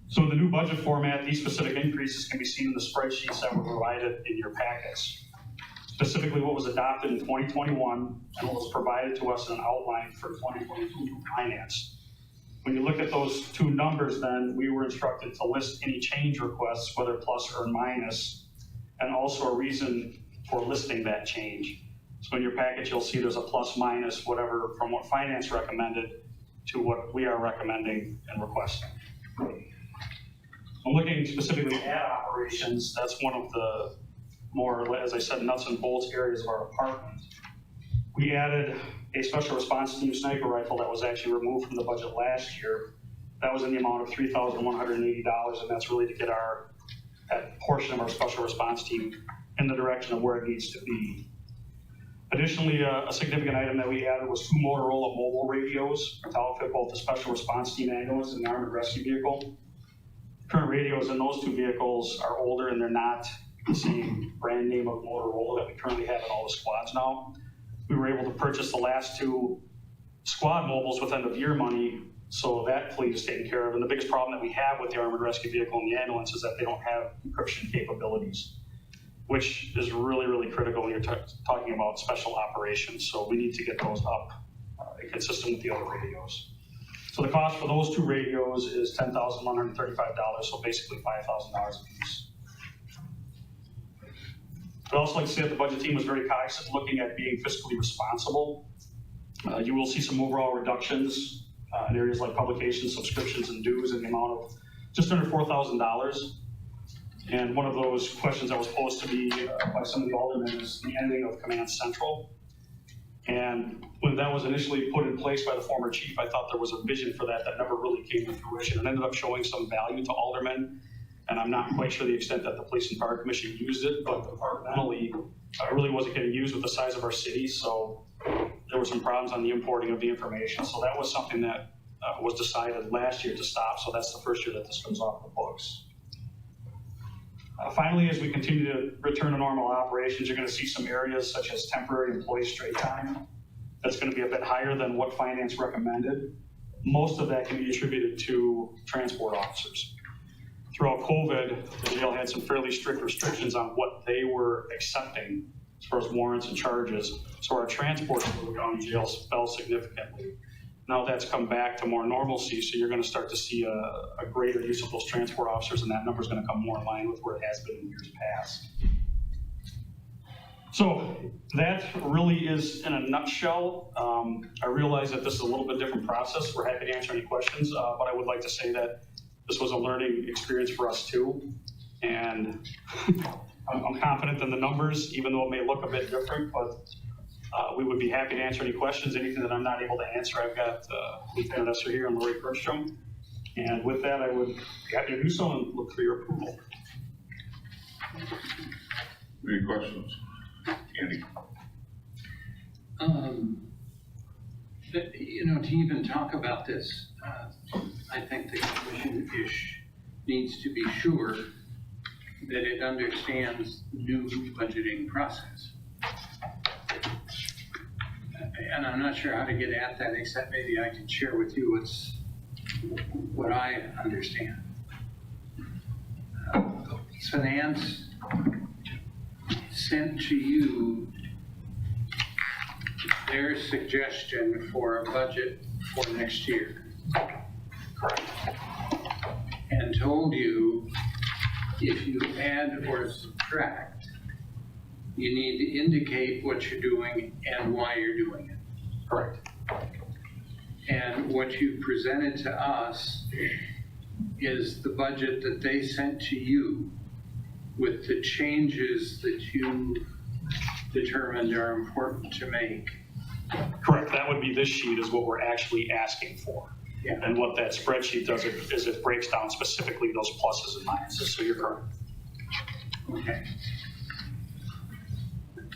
So in the new budget format, these specific increases can be seen in the spreadsheets that were provided in your packets. Specifically what was adopted in 2021 and what was provided to us in an outline for 2022 finance. When you look at those two numbers, then we were instructed to list any change requests, whether plus or minus, and also a reason for listing that change. So in your package, you'll see there's a plus minus, whatever from what finance recommended to what we are recommending and requesting. I'm looking specifically at operations. That's one of the more, as I said, nuts and bolts areas of our department. We added a special response team sniper rifle that was actually removed from the budget last year. That was in the amount of $3,180, and that's really to get that portion of our special response team in the direction of where it needs to be. Additionally, a significant item that we added was 2 Motorola mobile radios to outfit both the special response team ambulance and the armored rescue vehicle. Current radios in those 2 vehicles are older and they're not the same brand name of Motorola that we currently have in all the squads now. We were able to purchase the last 2 squad mobiles with end of year money, so that fleet is taken care of. And the biggest problem that we have with the armored rescue vehicle and the ambulance is that they don't have encryption capabilities, which is really, really critical when you're talking about special operations. So we need to get those up consistent with the other radios. So the cost for those 2 radios is $10,135, so basically $5,000 a piece. I'd also like to say that the budget team was very cognizant looking at being fiscally responsible. You will see some overall reductions in areas like publications, subscriptions, and dues in the amount of just under $4,000. And one of those questions that was posed to me by some of the aldermen is the ending of Command Central. And when that was initially put in place by the former chief, I thought there was a vision for that never really came to fruition. It ended up showing some value to aldermen, and I'm not quite sure the extent that the Police and Fire Commission used it, but departmentally, it really wasn't getting used with the size of our city, so there were some problems on the importing of the information. So that was something that was decided last year to stop, so that's the first year that this comes off the books. Finally, as we continue to return to normal operations, you're going to see some areas such as temporary employee straight time. That's going to be a bit higher than what finance recommended. Most of that can be attributed to transport officers. Throughout COVID, the jail had some fairly strict restrictions on what they were accepting as far as warrants and charges. So our transport to the county jails fell significantly. Now that's come back to more normalcy, so you're going to start to see a greater use of those transport officers, and that number is going to come more in line with where it has been in years past. So that really is in a nutshell. I realize that this is a little bit different process. We're happy to answer any questions, but I would like to say that this was a learning experience for us too. And I'm confident in the numbers, even though it may look a bit different, but we would be happy to answer any questions. Anything that I'm not able to answer, I've got Lieutenant Esser here and Lori Bergstrom. And with that, I would be happy to do so and look for your approval. Any questions? Andy? To even talk about this, I think the commission needs to be sure that it understands the new budgeting process. And I'm not sure how to get at that, except maybe I can share with you what I understand. Finance sent to you their suggestion for a budget for next year. Correct. And told you if you add or subtract, you need to indicate what you're doing and why you're doing it. Correct. And what you presented to us is the budget that they sent to you with the changes that you determined are important to make. Correct. That would be this sheet is what we're actually asking for. Yeah. And what that spreadsheet does is it breaks down specifically those pluses and minuses. So you're correct. Okay.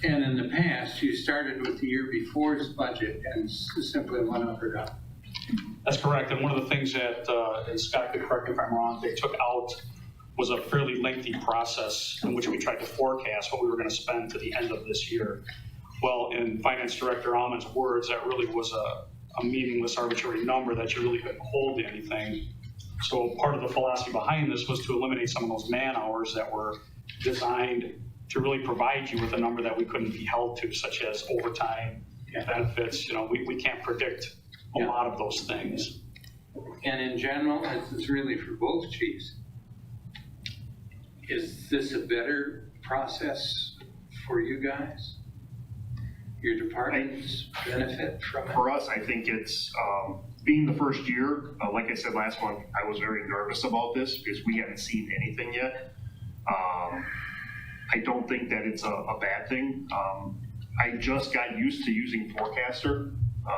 And in the past, you started with the year before's budget and simply went up or down. That's correct. And one of the things that, and Scott could correct me if I'm wrong, they took out was a fairly lengthy process in which we tried to forecast what we were going to spend to the end of this year. Well, in Finance Director Allman's words, that really was a meaningless, arbitrary number that you really couldn't hold to anything. So part of the philosophy behind this was to eliminate some of those man hours that were designed to really provide you with a number that we couldn't be held to, such as overtime, benefits. We can't predict a lot of those things. And in general, this is really for both chiefs. Is this a better process for you guys? Your departments benefit from it? For us, I think it's, being the first year, like I said last month, I was very nervous about this because we haven't seen anything yet. I don't think that it's a bad thing. I just got used to using Forecaster,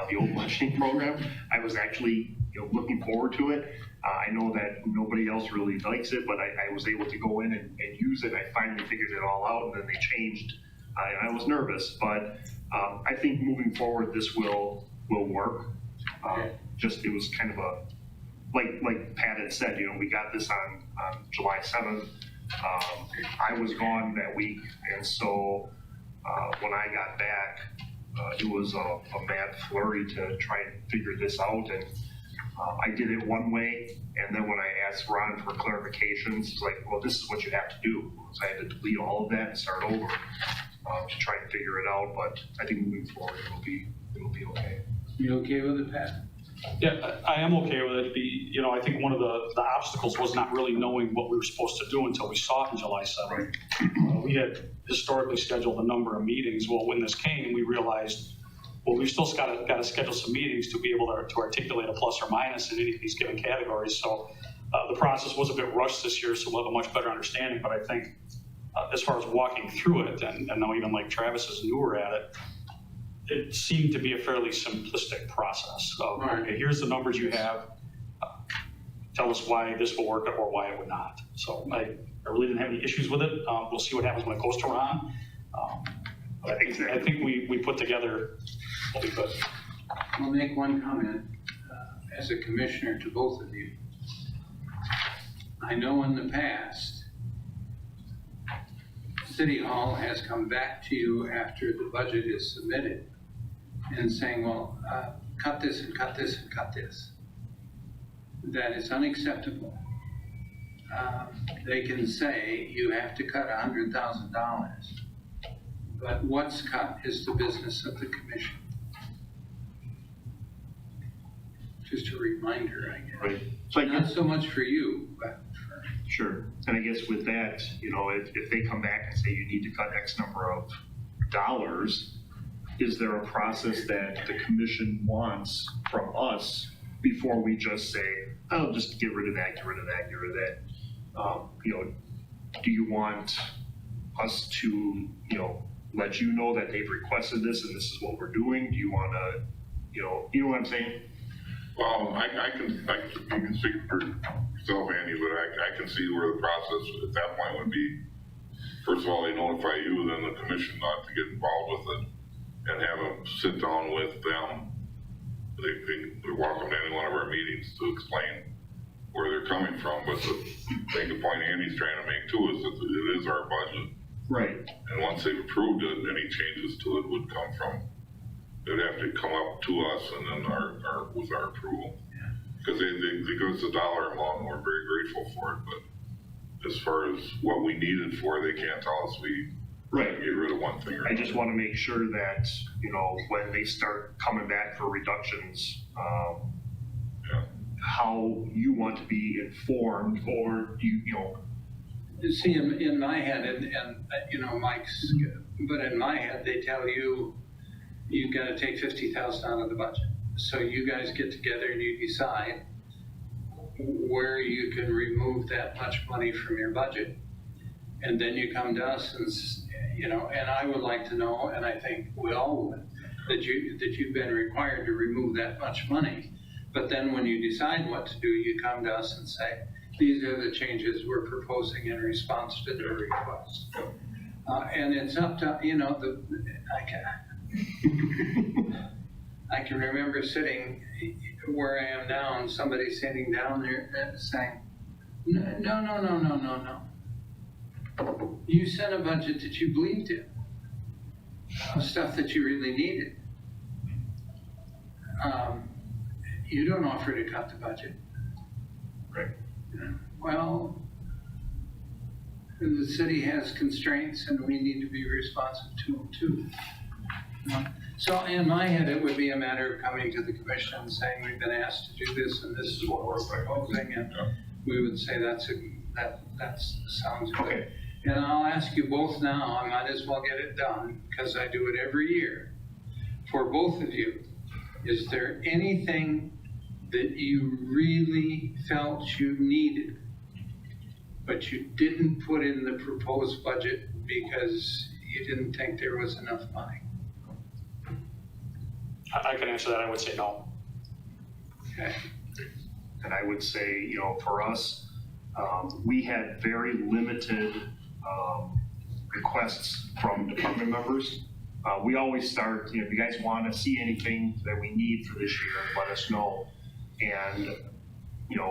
the old budgeting program. I was actually looking forward to it. I know that nobody else really likes it, but I was able to go in and use it. I finally figured it all out, and then they changed. And I was nervous, but I think moving forward, this will work. It was kind of like Pat had said, we got this on July 7th. I was gone that week, and so when I got back, it was a mad flurry to try and figure this out, and I did it one way, and then when I asked Ron for clarifications, he's like, well, this is what you have to do. So I had to delete all of that and start over to try and figure it out, but I think moving forward, it'll be okay. You okay with it, Pat? Yeah, I am okay with it. I think one of the obstacles was not really knowing what we were supposed to do until we saw it in July 7th. We had historically scheduled a number of meetings. Well, when this came, we realized, well, we've still got to schedule some meetings to be able to articulate a plus or minus in any of these given categories. So the process was a bit rushed this year, so we'll have a much better understanding. But I think as far as walking through it, and now even like Travis is newer at it, it seemed to be a fairly simplistic process. So, okay, here's the numbers you have. Tell us why this will work or why it would not. So I really didn't have any issues with it. We'll see what happens when it goes to Ron. But I think we put together what we could. I'll make one comment as a commissioner to both of you. I know in the past, City Hall has come back to you after the budget is submitted and saying, well, cut this and cut this and cut this. That is unacceptable. They can say you have to cut $100,000, but what's cut is the business of the commission. Just a reminder, I guess. Right. So I Not guess, so much for you, but for. sure. And I guess with that, if they come back and say you need to cut X number of dollars, is there a process that the commission wants from us before we just say, oh, just get rid of that, get rid of that, get rid of that? Do you want us to, let you know that they've requested this and this is what we're doing? Do you want to, you know what I'm saying? Well, you can speak for yourself, Andy, but I can see where the process at that point would be. First of all, they notify you, then the commission ought to get involved with it and have a sit down with them. They're welcome to any one of our meetings to explain where they're coming from, but the point Andy's trying to make too is that it is our budget. Right. And once they've approved it, any changes to it would come from, they'd have to come up to us and then with our approval. Because they give us a dollar amount and we're very grateful for it, but as far as what we need it for, they can't tell us we Right. get rid of one thing or I just want to make sure that, when they start coming back for reductions, how you want to be informed, or See, in my head, and Mike's, but in my head, they tell you, you've got to take $50,000 out of the budget. So you guys get together and you decide where you can remove that much money from your budget. And then you come to us and, and I would like to know, and I think we all would, that you've been required to remove that much money. But then when you decide what to do, you come to us and say, these are the changes we're proposing in response to their request. And it's up to, I can remember sitting where I am now and somebody sitting down there saying, no. You sent a budget that you believed in, stuff that you really needed. You don't offer to cut the budget. Right. Well, the city has constraints and we need to be responsive to them too. So in my head, it would be a matter of coming to the commission and saying, we've been asked to do this and this is what we're proposing, and we would say that sounds good. Okay. And I'll ask you both now, I might as well get it done because I do it every year. For both of you, is there anything that you really felt you needed, but you didn't put in the proposed budget because you didn't think there was enough money? I can answer that. I would say no. Okay. And I would say, for us, we had very limited requests from department members. We always start, if you guys want to see anything that we need for this year, let us know. And,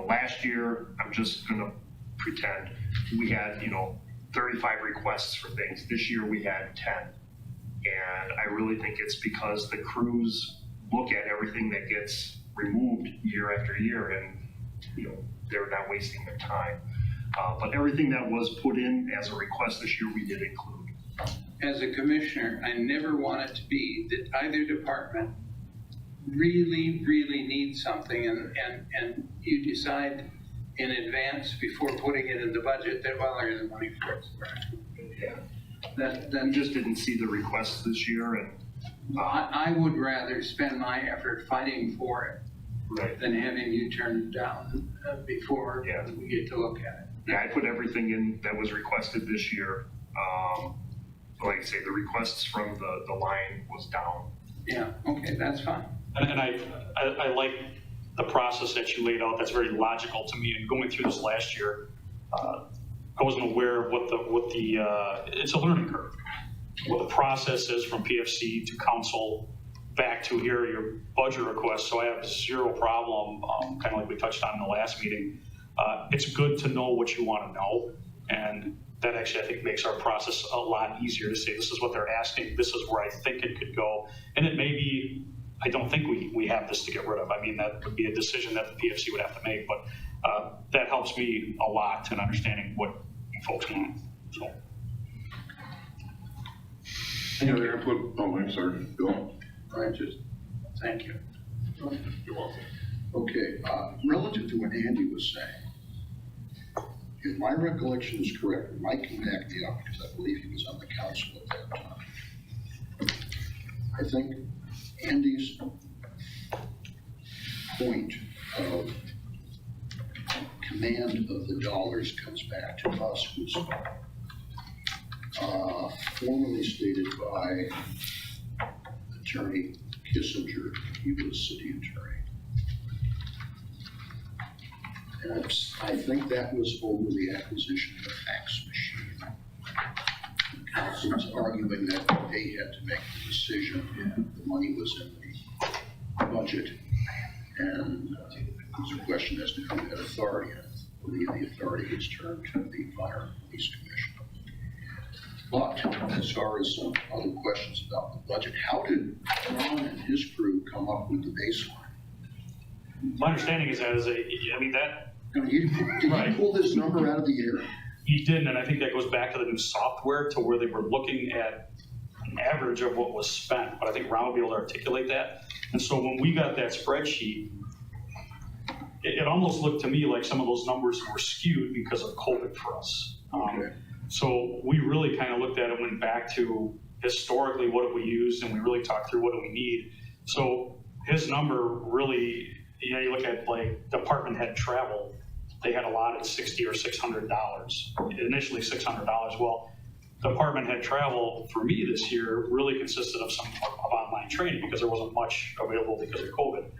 last year, I'm just going to pretend. We had, 35 requests for things. This year we had 10. And I really think it's because the crews look at everything that gets removed year after year and, they're not wasting their time. But everything that was put in as a request this year, we did include. As a commissioner, I never want it to be that either department really, really needs something and you decide in advance before putting it in the budget that, well, there isn't money for it. We just didn't see the requests this year, and I would rather spend my effort fighting for it than having you turn it down before we get to look at it. yeah, I put everything in that was requested this year. Like I say, the requests from the line was down. Yeah, okay, that's fine. And I like the process that you laid out. That's very logical to me. And going through this last year, I wasn't aware of what the it's a learning curve. What the process is from PFC to council back to here, your budget request. So I have zero problem, kind of like we touched on in the last meeting. It's good to know what you want to know. And that actually, I think, makes our process a lot easier to say, this is what they're asking. This is where I think it could go. And it may be, I don't think we have this to get rid of. I mean, that would be a decision that the PFC would have to make, but that helps me a lot in understanding what you folks want, so. Any other input? Oh, I'm sorry, Bill. Thank you. You're welcome. Okay, relative to what Andy was saying, if my recollection is correct, and Mike can back me up because I believe he was on the council at that time. I think Andy's point of command of the dollars comes back to us, was formally stated by Attorney Kissinger. He was city attorney. And I think that was over the acquisition of a fax machine. The council was arguing that they had to make the decision, and the money was in the budget. And there's a question as to who had authority. I believe the authority was turned to the Fire and Police Commission. But as far as some other questions about the budget, how did Ron and his crew come up with the baseline? My understanding is that Did you pull this number out of the air? he didn't, and I think that goes back to the new software to where they were looking at an average of what was spent, but I think Ron will be able to articulate that. And so when we got that spreadsheet, it almost looked to me like some of those numbers were skewed because of COVID for us. Okay. So we really kind of looked at it, went back to historically what have we used, and we really talked through what do we need. So his number really, you look at like department head travel, they had allotted $60 or $600, initially $600. Well, department head travel for me this year really consisted of of online training because there wasn't much available because of COVID.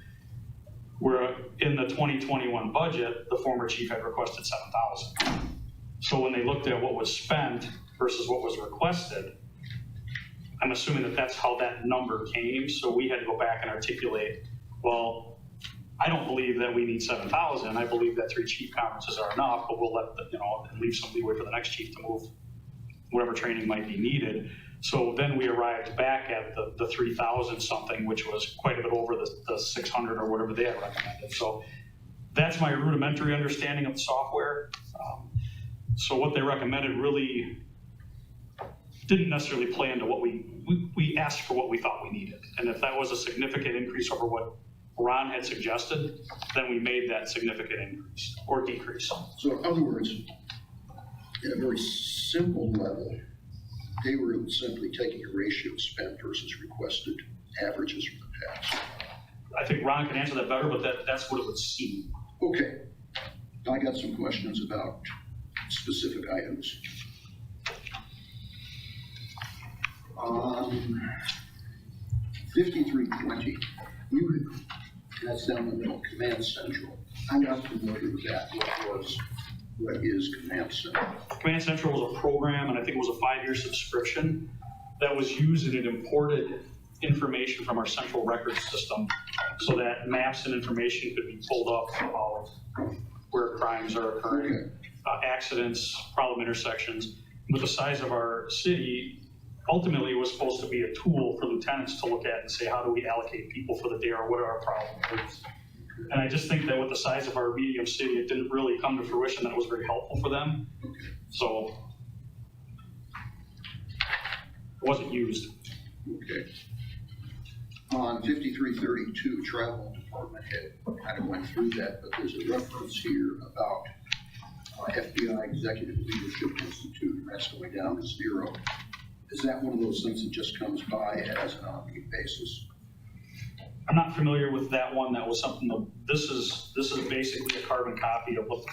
Where in the 2021 budget, the former chief had requested $7,000. So when they looked at what was spent versus what was requested, I'm assuming that that's how that number came. So we had to go back and articulate, well, I don't believe that we need 7,000. I believe that 3 chief conferences are enough, but we'll let and leave some leeway for the next chief to move whatever training might be needed. So then we arrived back at the 3,000 something, which was quite a bit over the 600 or whatever they had recommended. So that's my rudimentary understanding of the software. So what they recommended really didn't necessarily play into what we asked for what we thought we needed. And if that was a significant increase over what Ron had suggested, then we made that significant increase or decrease. So in other words, at a very simple level, they were simply taking a ratio of spent versus requested averages from the past. I think Ron can answer that better, but that's what it would seem. Okay, I got some questions about specific items. 5320, that's down the middle, Command Central. I'm not familiar with that. What is Command Central? Command Central was a program, and I think it was a 5-year subscription that was used, and it imported information from our central records system so that maps and information could be pulled up about where crimes are occurring. Okay. accidents, problem intersections. With the size of our city, ultimately, it was supposed to be a tool for lieutenants to look at and say, how do we allocate people for the day, or what are our problems? And I just think that with the size of our medium city, it didn't really come to fruition that it was very helpful for them. So it wasn't used. Okay. On 5332, travel department head, kind of went through that, but there's a reference here about FBI Executive Leadership Institute, and that's going down to 0. Is that one of those things that just comes by as an on-need basis? I'm not familiar with that one. That was something that, this is basically a carbon copy of what the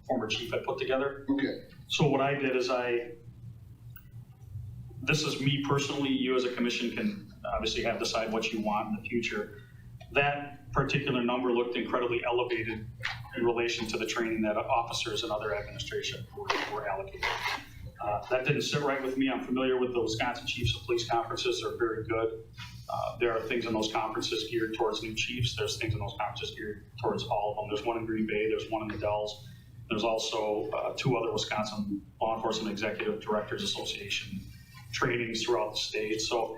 former chief had put together. Okay. So what I did is this is me personally, you as a commission can obviously decide what you want in the future. That particular number looked incredibly elevated in relation to the training that officers and other administration were allocated. That didn't sit right with me. I'm familiar with the Wisconsin Chiefs of Police conferences. They're very good. There are things in those conferences geared towards new chiefs. There's things in those conferences geared towards all of them. There's one in Green Bay, there's one in the Dells. There's also 2 other Wisconsin Law Enforcement Executive Directors Association trainings throughout the state. So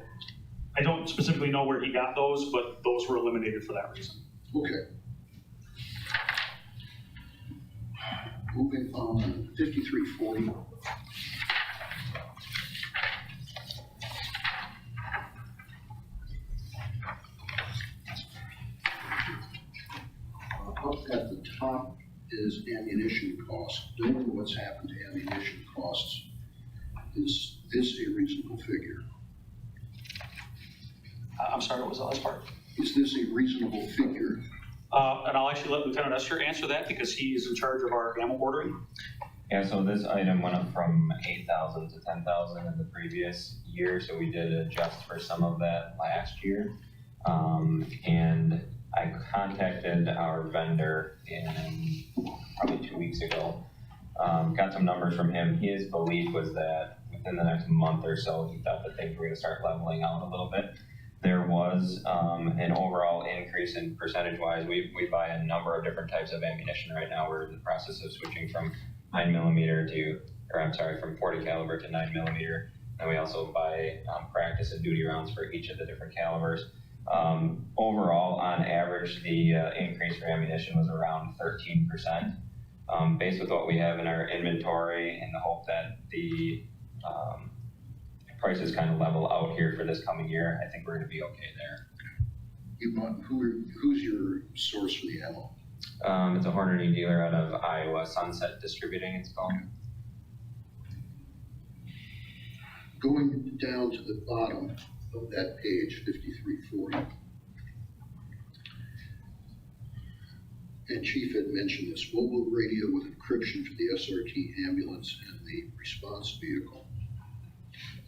I don't specifically know where he got those, but those were eliminated for that reason. Okay. Moving on, 5340. Up at the top is ammunition costs. Knowing what's happened to ammunition costs, is this a reasonable figure? I'm sorry, what was the last part? Is this a reasonable figure? And I'll actually let Lieutenant Esther answer that because he is in charge of our ammo ordering. Yeah, so this item went up from 8,000 to 10,000 in the previous year, so we did adjust for some of that last year. And I contacted our vendor in probably 2 weeks ago, got some numbers from him. His belief was that within the next month or so, he thought that things were gonna start leveling out a little bit. There was an overall increase in percentage-wise. We buy a number of different types of ammunition right now. We're in the process of switching from 9mm from 40 caliber to 9mm. And we also buy practice and duty rounds for each of the different calibers. Overall, on average, the increase for ammunition was around 13%. Based with what we have in our inventory, in the hope that the prices kind of level out here for this coming year, I think we're going to be okay there. Who's your source for the ammo? It's a Hornady dealer out of Iowa, Sunset Distributing, it's called. Going down to the bottom of that page, 5340. And Chief had mentioned this, mobile radio with encryption for the SRT ambulance and the response vehicle.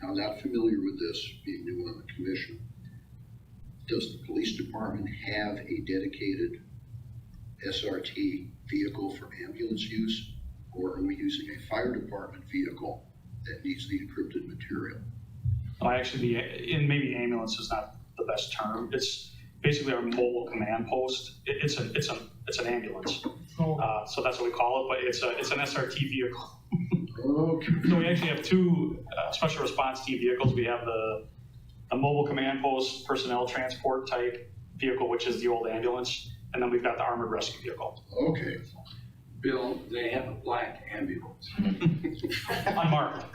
Now, I'm not familiar with this, being new on the commission. Does the police department have a dedicated SRT vehicle for ambulance use? Or are we using a fire department vehicle that needs the encrypted material? Well, actually, maybe ambulance is not the best term. It's basically our mobile command post. It's an ambulance. So that's what we call it, but it's an SRT vehicle. Okay. So we actually have 2 special response team vehicles. We have the mobile command post personnel transport type vehicle, which is the old ambulance, and then we've got the armored rescue vehicle. Okay. Bill, they have a black ambulance. Unmarked.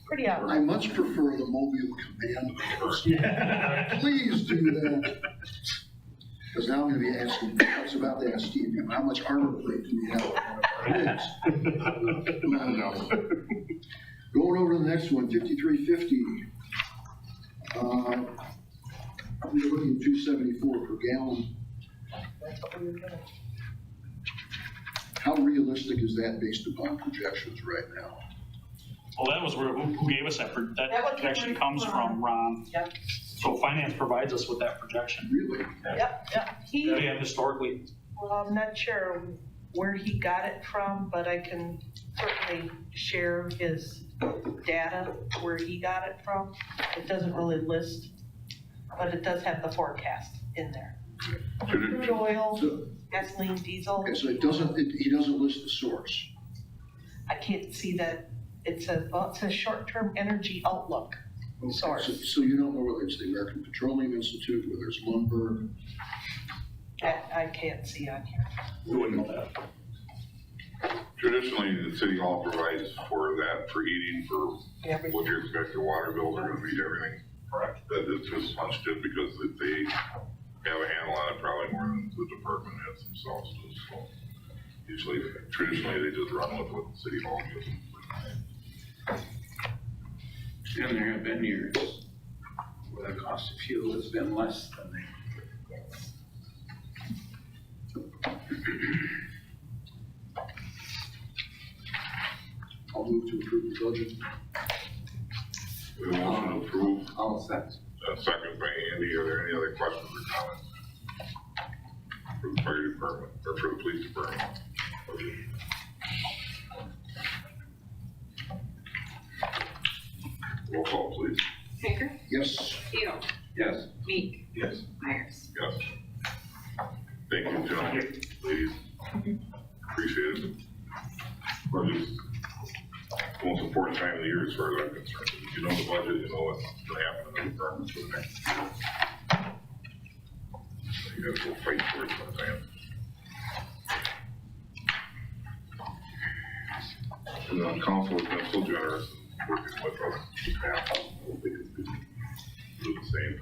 Pretty obvious. I much prefer the mobile command post. Please do that. Because now I'm going to be asking, I was about to ask Steve, how much armor plate do we have? Going over to the next one, 5350. We're looking at 274 per gallon. That's what we were doing. How realistic is that based upon projections right now? Well, that was who gave us that projection comes from Ron. Yep. So finance provides us with that projection. Really? Yep. Yeah, historically. Well, I'm not sure where he got it from, but I can certainly share his data where he got it from. It doesn't really list, but it does have the forecast in there. Crude oil, gasoline, diesel. Okay, so it doesn't, he doesn't list the source. I can't see that. It says short-term energy outlook source. So you don't know whether it's the American Petroleum Institute, whether it's Lundberg? That I can't see on here. We wouldn't know that. Traditionally, the city hall provides for that, for heating, for Everything. what you expect your water bills are gonna be, everything. Correct. That it's just punched in because they have a handle on it probably more than the department heads themselves do. So usually, traditionally, they just run with what the city hall gives them. And there have been years where the cost of fuel has been less than they. I'll move to approve the budget. We have a motion to approve, I'll second. second by Andy. Are there any other questions or comments? For the fire department, or for the police department? Roll call, please. Baker, Yes? Keel, Yes. Meek, Yes. Myers. Yes. Thank you, gentlemen, ladies. Appreciate it. Budget's the most important time of the year as far as I'm concerned. If you know the budget, you know what's gonna happen in the department for the next year. So you gotta go fight for it sometimes. And the council has been so generous in working with us. I hope they can do the same.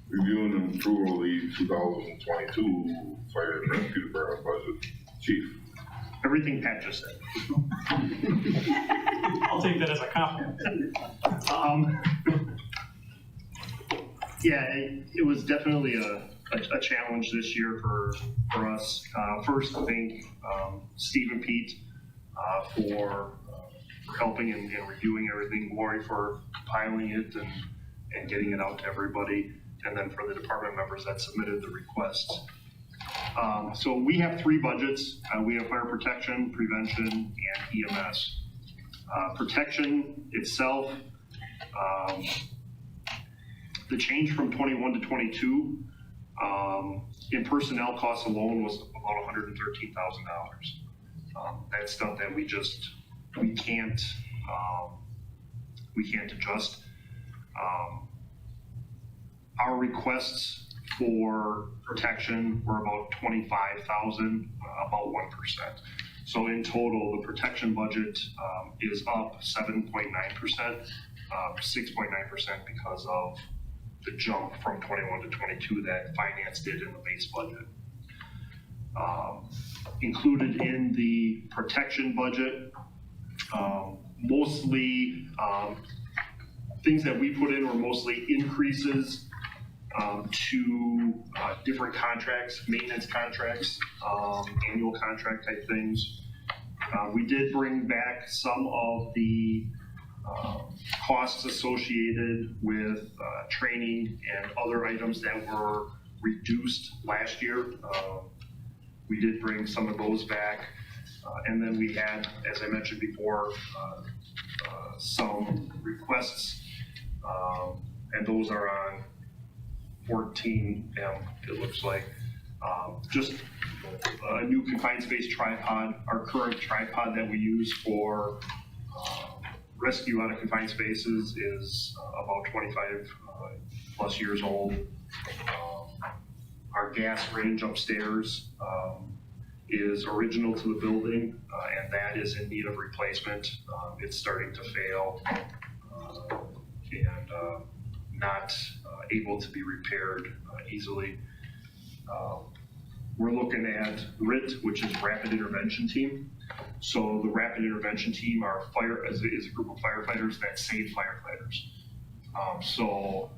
Reviewing and approval of the 2022 fire and rescue department budget. Chief. Everything Pat just said. I'll take that as a compliment. Yeah, it was definitely a challenge this year for us. First, I thank Steve and Pete for helping and reviewing everything, Lori for compiling it and getting it out to everybody, and then for the department members that submitted the requests. So we have three budgets. We have fire protection, prevention, and EMS. Protection itself, the change from 21 to 22 in personnel costs alone was about $113,000. That's stuff that we can't adjust. Our requests for protection were about 25,000, about 1%. So in total, the protection budget is up 7.9%, 6.9% because of the jump from 21 to 22 that finance did in the base budget. Included in the protection budget, mostly things that we put in were mostly increases to different contracts, maintenance contracts, annual contract type things. We did bring back some of the costs associated with training and other items that were reduced last year. We did bring some of those back. And then we had, as I mentioned before, some requests, and those are on 14M, it looks like. Just a new confined space tripod. Our current tripod that we use for rescue out of confined spaces is about 25 plus years old. Our gas range upstairs is original to the building, and that is in need of replacement. It's starting to fail and not able to be repaired easily. We're looking at RIT, which is Rapid Intervention Team. So the Rapid Intervention Team is a group of firefighters that save firefighters. So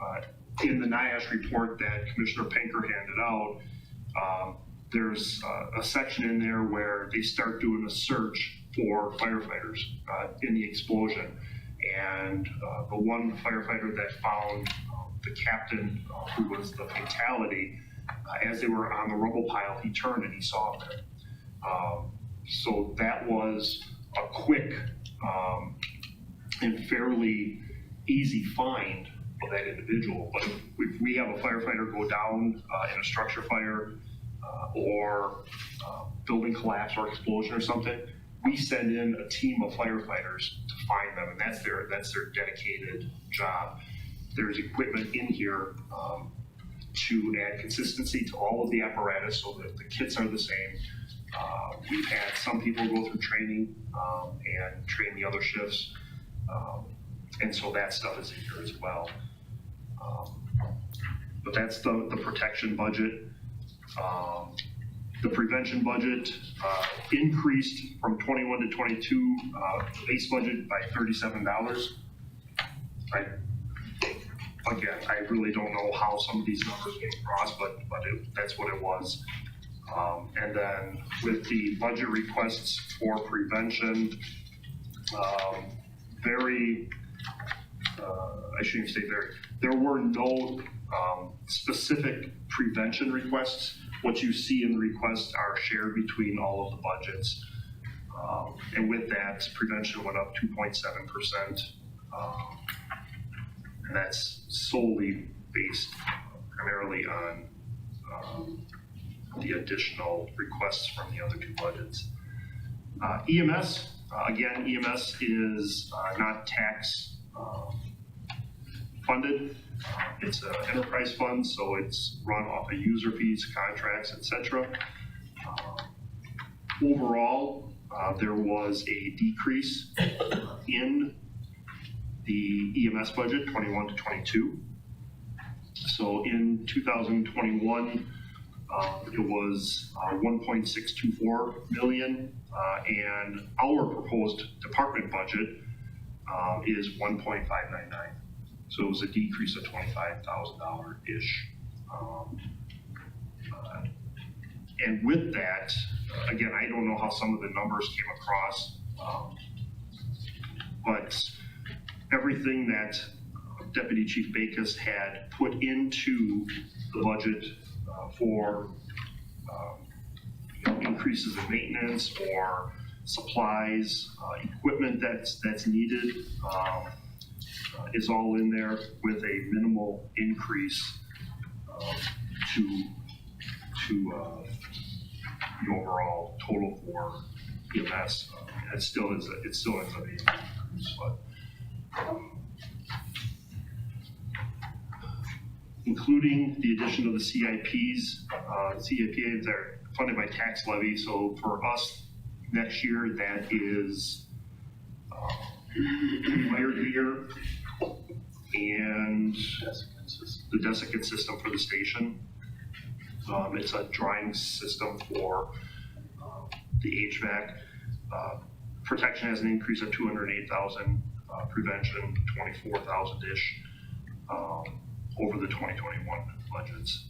in the NIASH report that Commissioner Pinker handed out, there's a section in there where they start doing a search for firefighters in the explosion. And the one firefighter that found the captain who was the fatality, as they were on the rubble pile, he turned and he saw him there. So that was a quick and fairly easy find of that individual. But if we have a firefighter go down in a structure fire or building collapse or explosion or something, we send in a team of firefighters to find them, and that's their dedicated job. There's equipment in here to add consistency to all of the apparatus so that the kits are the same. We've had some people go through training and train the other shifts, and so that stuff is in here as well. But that's the protection budget. The prevention budget increased from 21 to 22, the base budget by $37. Again, I really don't know how some of these numbers came across, but that's what it was. And then with the budget requests for prevention, I shouldn't say there were no specific prevention requests. What you see in the requests are shared between all of the budgets. And with that, prevention went up 2.7%. And that's solely based primarily on the additional requests from the other two budgets. EMS, again, EMS is not tax funded. It's an enterprise fund, so it's run off of user fees, contracts, etc. Overall, there was a decrease in the EMS budget, 21 to 22. So in 2021, it was 1.624 million, and our proposed department budget is 1.599. So it was a decrease of $25,000-ish. And with that, again, I don't know how some of the numbers came across, but everything that Deputy Chief Bacus had put into the budget for increases in maintenance or supplies, equipment that's needed, is all in there with a minimal increase to the overall total for EMS. It still ends up being an increase, but including the addition of the CIPs. CIPs are funded by tax levy, so for us next year, that is fire gear and the desiccant system for the station. It's a drying system for the HVAC. Protection has an increase of 208,000, prevention 24,000-ish over the 2021 budgets.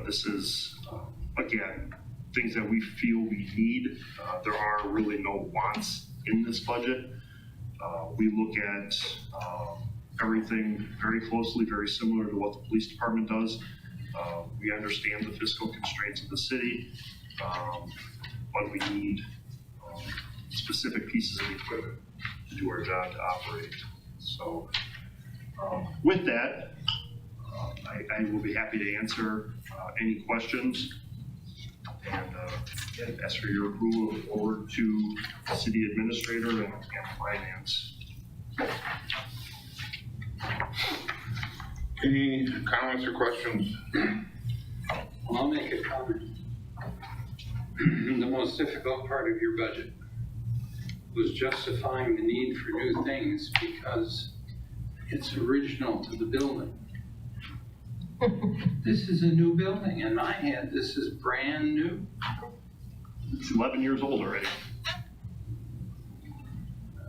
This is, again, things that we feel we need. There are really no wants in this budget. We look at everything very closely, very similar to what the police department does. We understand the fiscal constraints of the city, but we need specific pieces of equipment to do our job to operate. So with that, I will be happy to answer any questions and ask for your approval forward to the city administrator and finance. Any comments or questions? Well, I'll make a comment. The most difficult part of your budget was justifying the need for new things because it's original to the building. This is a new building. In my head, this is brand new. It's 11 years old already.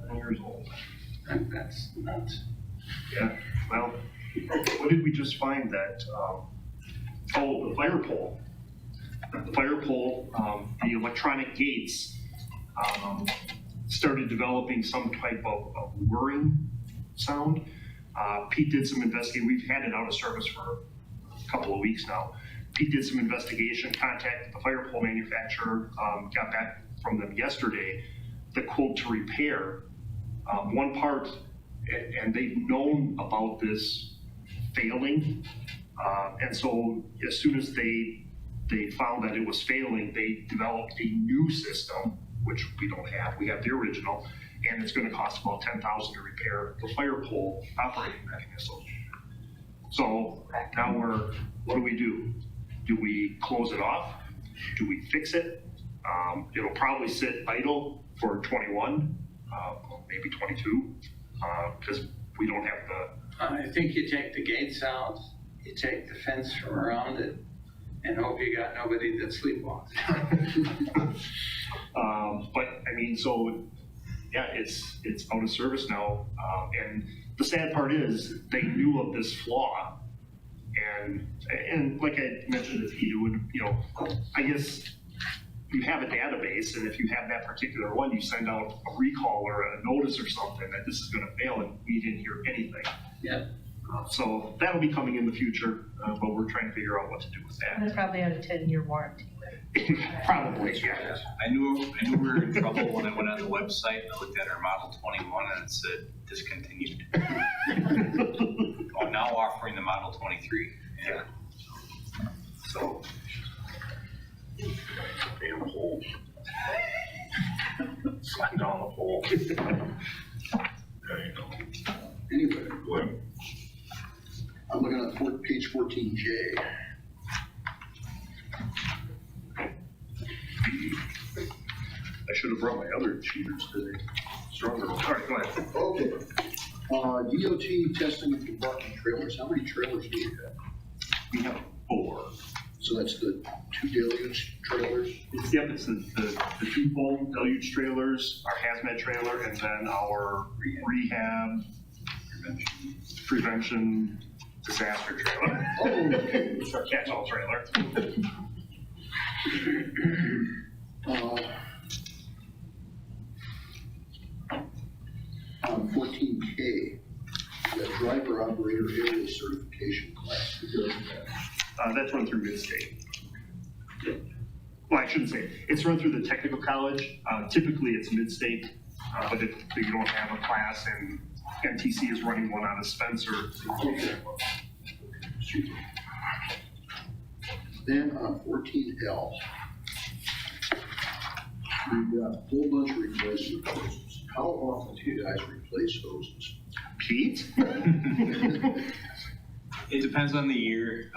11 years old. And that's nuts. Yeah, well, what did we just find that, the fire pole. The fire pole, the electronic gates started developing some type of whirring sound. Pete did some investigating. We've had it out of service for a couple of weeks now. Pete did some investigation, contacted the fire pole manufacturer, got back from them yesterday the quote to repair. One part and they've known about this failing. And so as soon as they found that it was failing, they developed a new system, which we don't have. We have the original, and it's gonna cost about $10,000 to repair the fire pole operating mechanism. So now what do? Do we close it off? Do we fix it? It'll probably sit idle for 21, maybe 22, because we don't have the. I think you take the gates out, you take the fence from around it, and hope you got nobody that sleepwalks. But I mean, so yeah, it's out of service now. And the sad part is they knew of this flaw, and like I mentioned to you, I guess you have a database, and if you have that particular one, you send out a recall or a notice or something that this is going to fail, and we didn't hear anything. Yeah. So that'll be coming in the future, but we're trying to figure out what to do with And that. they probably had a 10-year warranty. Probably, yeah. I knew we were in trouble when I went on the website and I looked at our Model 21 and it said discontinued. Oh, now offering the Model 23. Yeah. So. Damn hole. Slide down the pole. There you go. Anyway, Go ahead. I'm looking at page 14J. I should have brought my other cheaters today. Stronger. All right, go ahead. Okay. DOT testing of the parking trailers. How many trailers do you have? We have 4. So that's the 2 deluge trailers? Yep, it's the 2 full deluge trailers, our hazmat trailer, and then our rehab, prevention, disaster trailer. Oh, okay. It's our catch-all trailer. On 14K, the driver operator area certification class. Who does that? That's run through Midstate. Well, I shouldn't say, it's run through the technical college. Typically, it's Midstate, but if you don't have a class and NTC is running one out of Spencer. Excuse me. Then on 14L, we've got a whole bunch of replacement hoses. How often do you guys replace hoses? Pete? It depends on the year.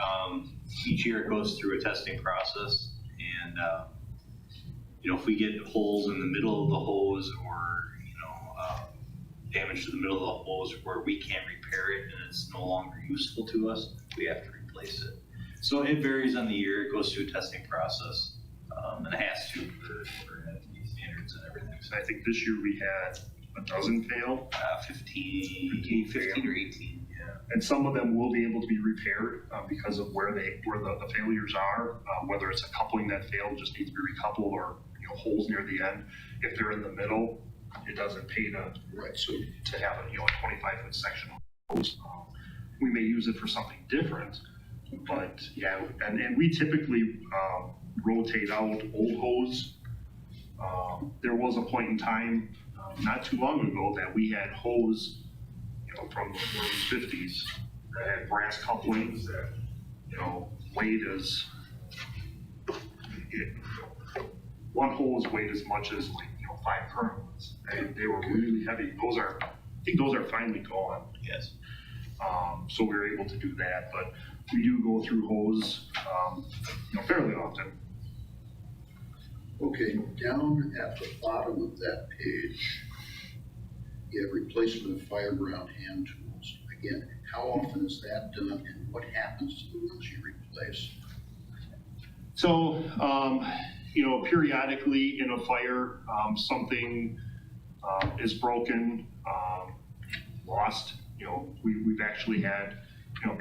Each year it goes through a testing process, and if we get holes in the middle of the hose or damage to the middle of the hose where we can't repair it and it's no longer useful to us, we have to replace it. So it varies on the year. It goes through a testing process, and it has to for NFPA standards and everything. So I think this year we had a dozen fail. 15 or 18. Yeah. And some of them will be able to be repaired because of where the failures are, whether it's a coupling that failed, just needs to be recoupled, or holes near the end. If they're in the middle, it doesn't pay to have a 25-foot section hose. We may use it for something different, but yeah, and we typically rotate out old hose. There was a point in time not too long ago that we had hose from the 40s, 50s that had brass couplings that weighed as one hose weighed as much as 5 current ones. They were really heavy. I think those are finally gone. Yes. So we were able to do that, but we do go through hose fairly often. Okay, down at the bottom of that page, you have replacement of fireground hand tools. Again, how often is that done, and what happens to the ones you replace? So, periodically in a fire, something is broken, lost. We've actually had,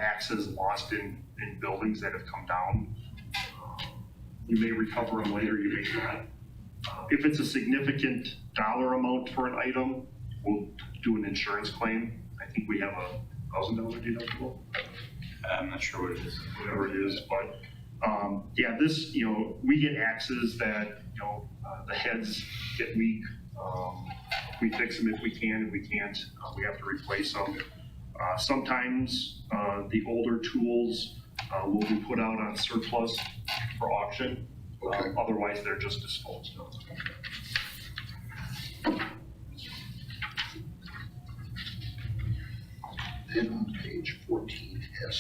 axes lost in buildings that have come down. You may recover them later, you may not. If it's a significant dollar amount for an item, we'll do an insurance claim. I think we have a $1,000 deductible. I'm not sure what it is. Whatever it is, but this, we get axes that, the heads get weak, We fix them if we can. If we can't, we have to replace them. Sometimes the older tools will be put out on surplus for auction. Okay. Otherwise, they're just disposed of. Then on page 14S.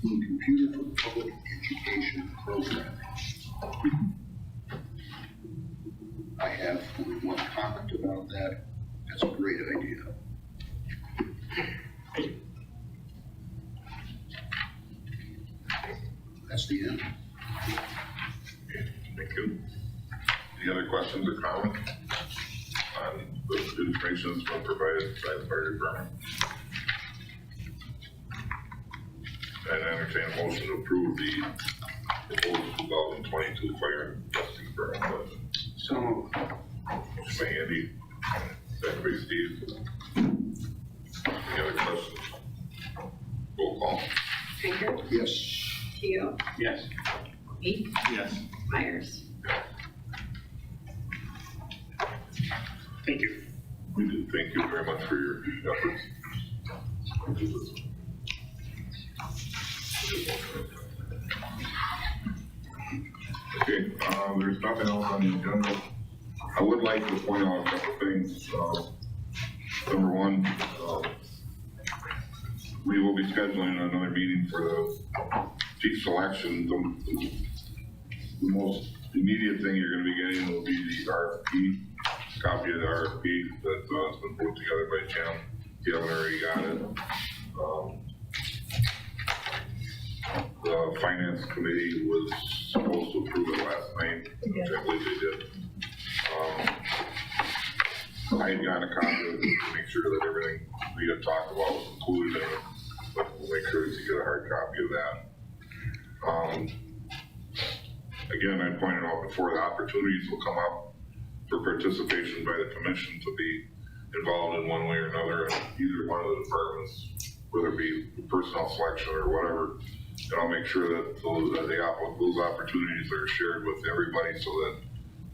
The Computer for Public Education Program. I have only one comment about that. That's a great idea. That's the end. Thank you. Any other questions or comments on the information that's been provided by the fire department? And entertain a motion to approve the proposed 2022 fire testing department budget. So moved. Motion by Andy, second by Steve. Any other questions? Roll call. Baker, Yes. Keel, Yes. Meek, Yes. Myers. Thank you. We do thank you very much for your efforts. Okay, there's nothing else on the agenda. I would like to point out a couple things. Number one, we will be scheduling another meeting for the chief selection. The most immediate thing you're gonna be getting will be the RFP, copy of the RFP that's been put together by Jim. If you haven't already got it. The finance committee was supposed to approve it last night, which I believe they did. I had gotten a copy of it to make sure that everything we had talked about was included in it, but we'll make sure that you get a hard copy of that. Again, I pointed out before, the opportunities will come up for participation by the commission to be involved in one way or another in either one of the departments, whether it be personnel selection or whatever. And I'll make sure that those opportunities are shared with everybody, so that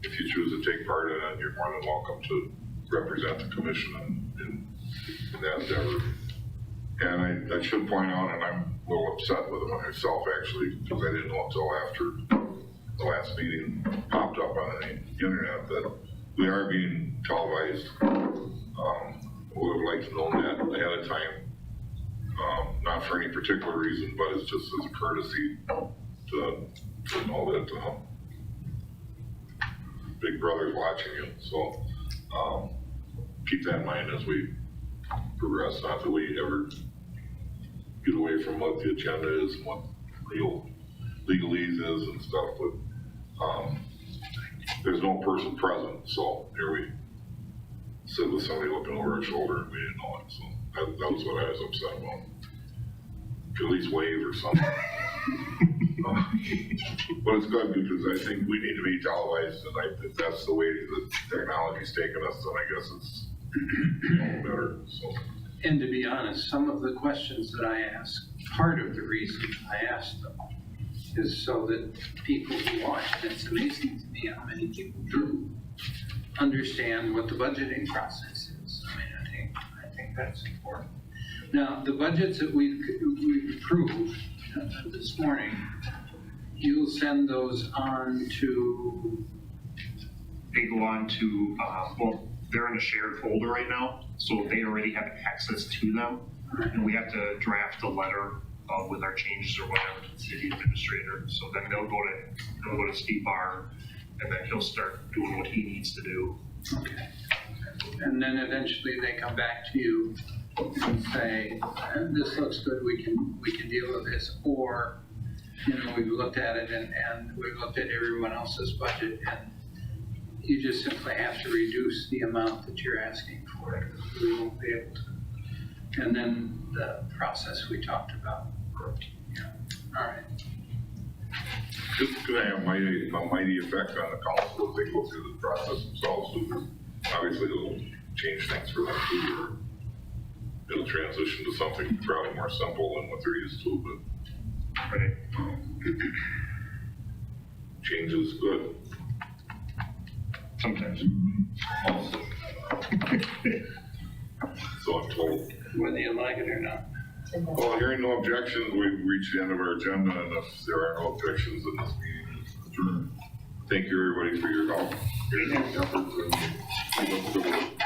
if you choose to take part in it, you're more than welcome to represent the commission in that endeavor. And I should point out, and I'm a little upset with it myself actually, because I didn't know until after the last meeting popped up on the internet, that we are being televised. We would like to know that ahead of time. Not for any particular reason, but it's just as a courtesy to know that Big Brother's watching you. So keep that in mind as we progress. Not that we ever get away from what the agenda is and what legalese is and stuff, but there's no person present. So here we sit with somebody looking over our shoulder and we didn't know it. So that was what I was upset about. At least wave or something. But it's good because I think we need to be televised, and if that's the way the technology's taken us, then I guess it's better. So. And to be honest, some of the questions that I ask, part of the reason I ask them is so that people who watch, and it's amazing to me how many people do understand what the budgeting process is. I mean, I think that's important. Now, the budgets that we've approved this morning, you'll send those on to? They go on to, well, they're in a shared folder right now, so they already have access to them. And we have to draft a letter with our changes or whatever to the city administrator. So then they'll go to Steve Barr, and then he'll start doing what he needs to do. Okay. And then eventually they come back to you and say, this looks good, we can deal with this, or, we've looked at it and we've looked at everyone else's budget, and you just simply have to reduce the amount that you're asking for. We won't be able to. And then the process we talked about. Yeah. All right. This is going to have a mighty effect on the council if they go through the process themselves. So obviously, it'll change things for them too, or it'll transition to something probably more simple than what they're used to. But Right. change is good. Sometimes. So I'm told. whether you like it or not. Well, hearing no objections, we've reached the end of our agenda, and if there are no objections, then this meeting is adjourned. Thank you, everybody, for your help, your efforts, and keep up the good work.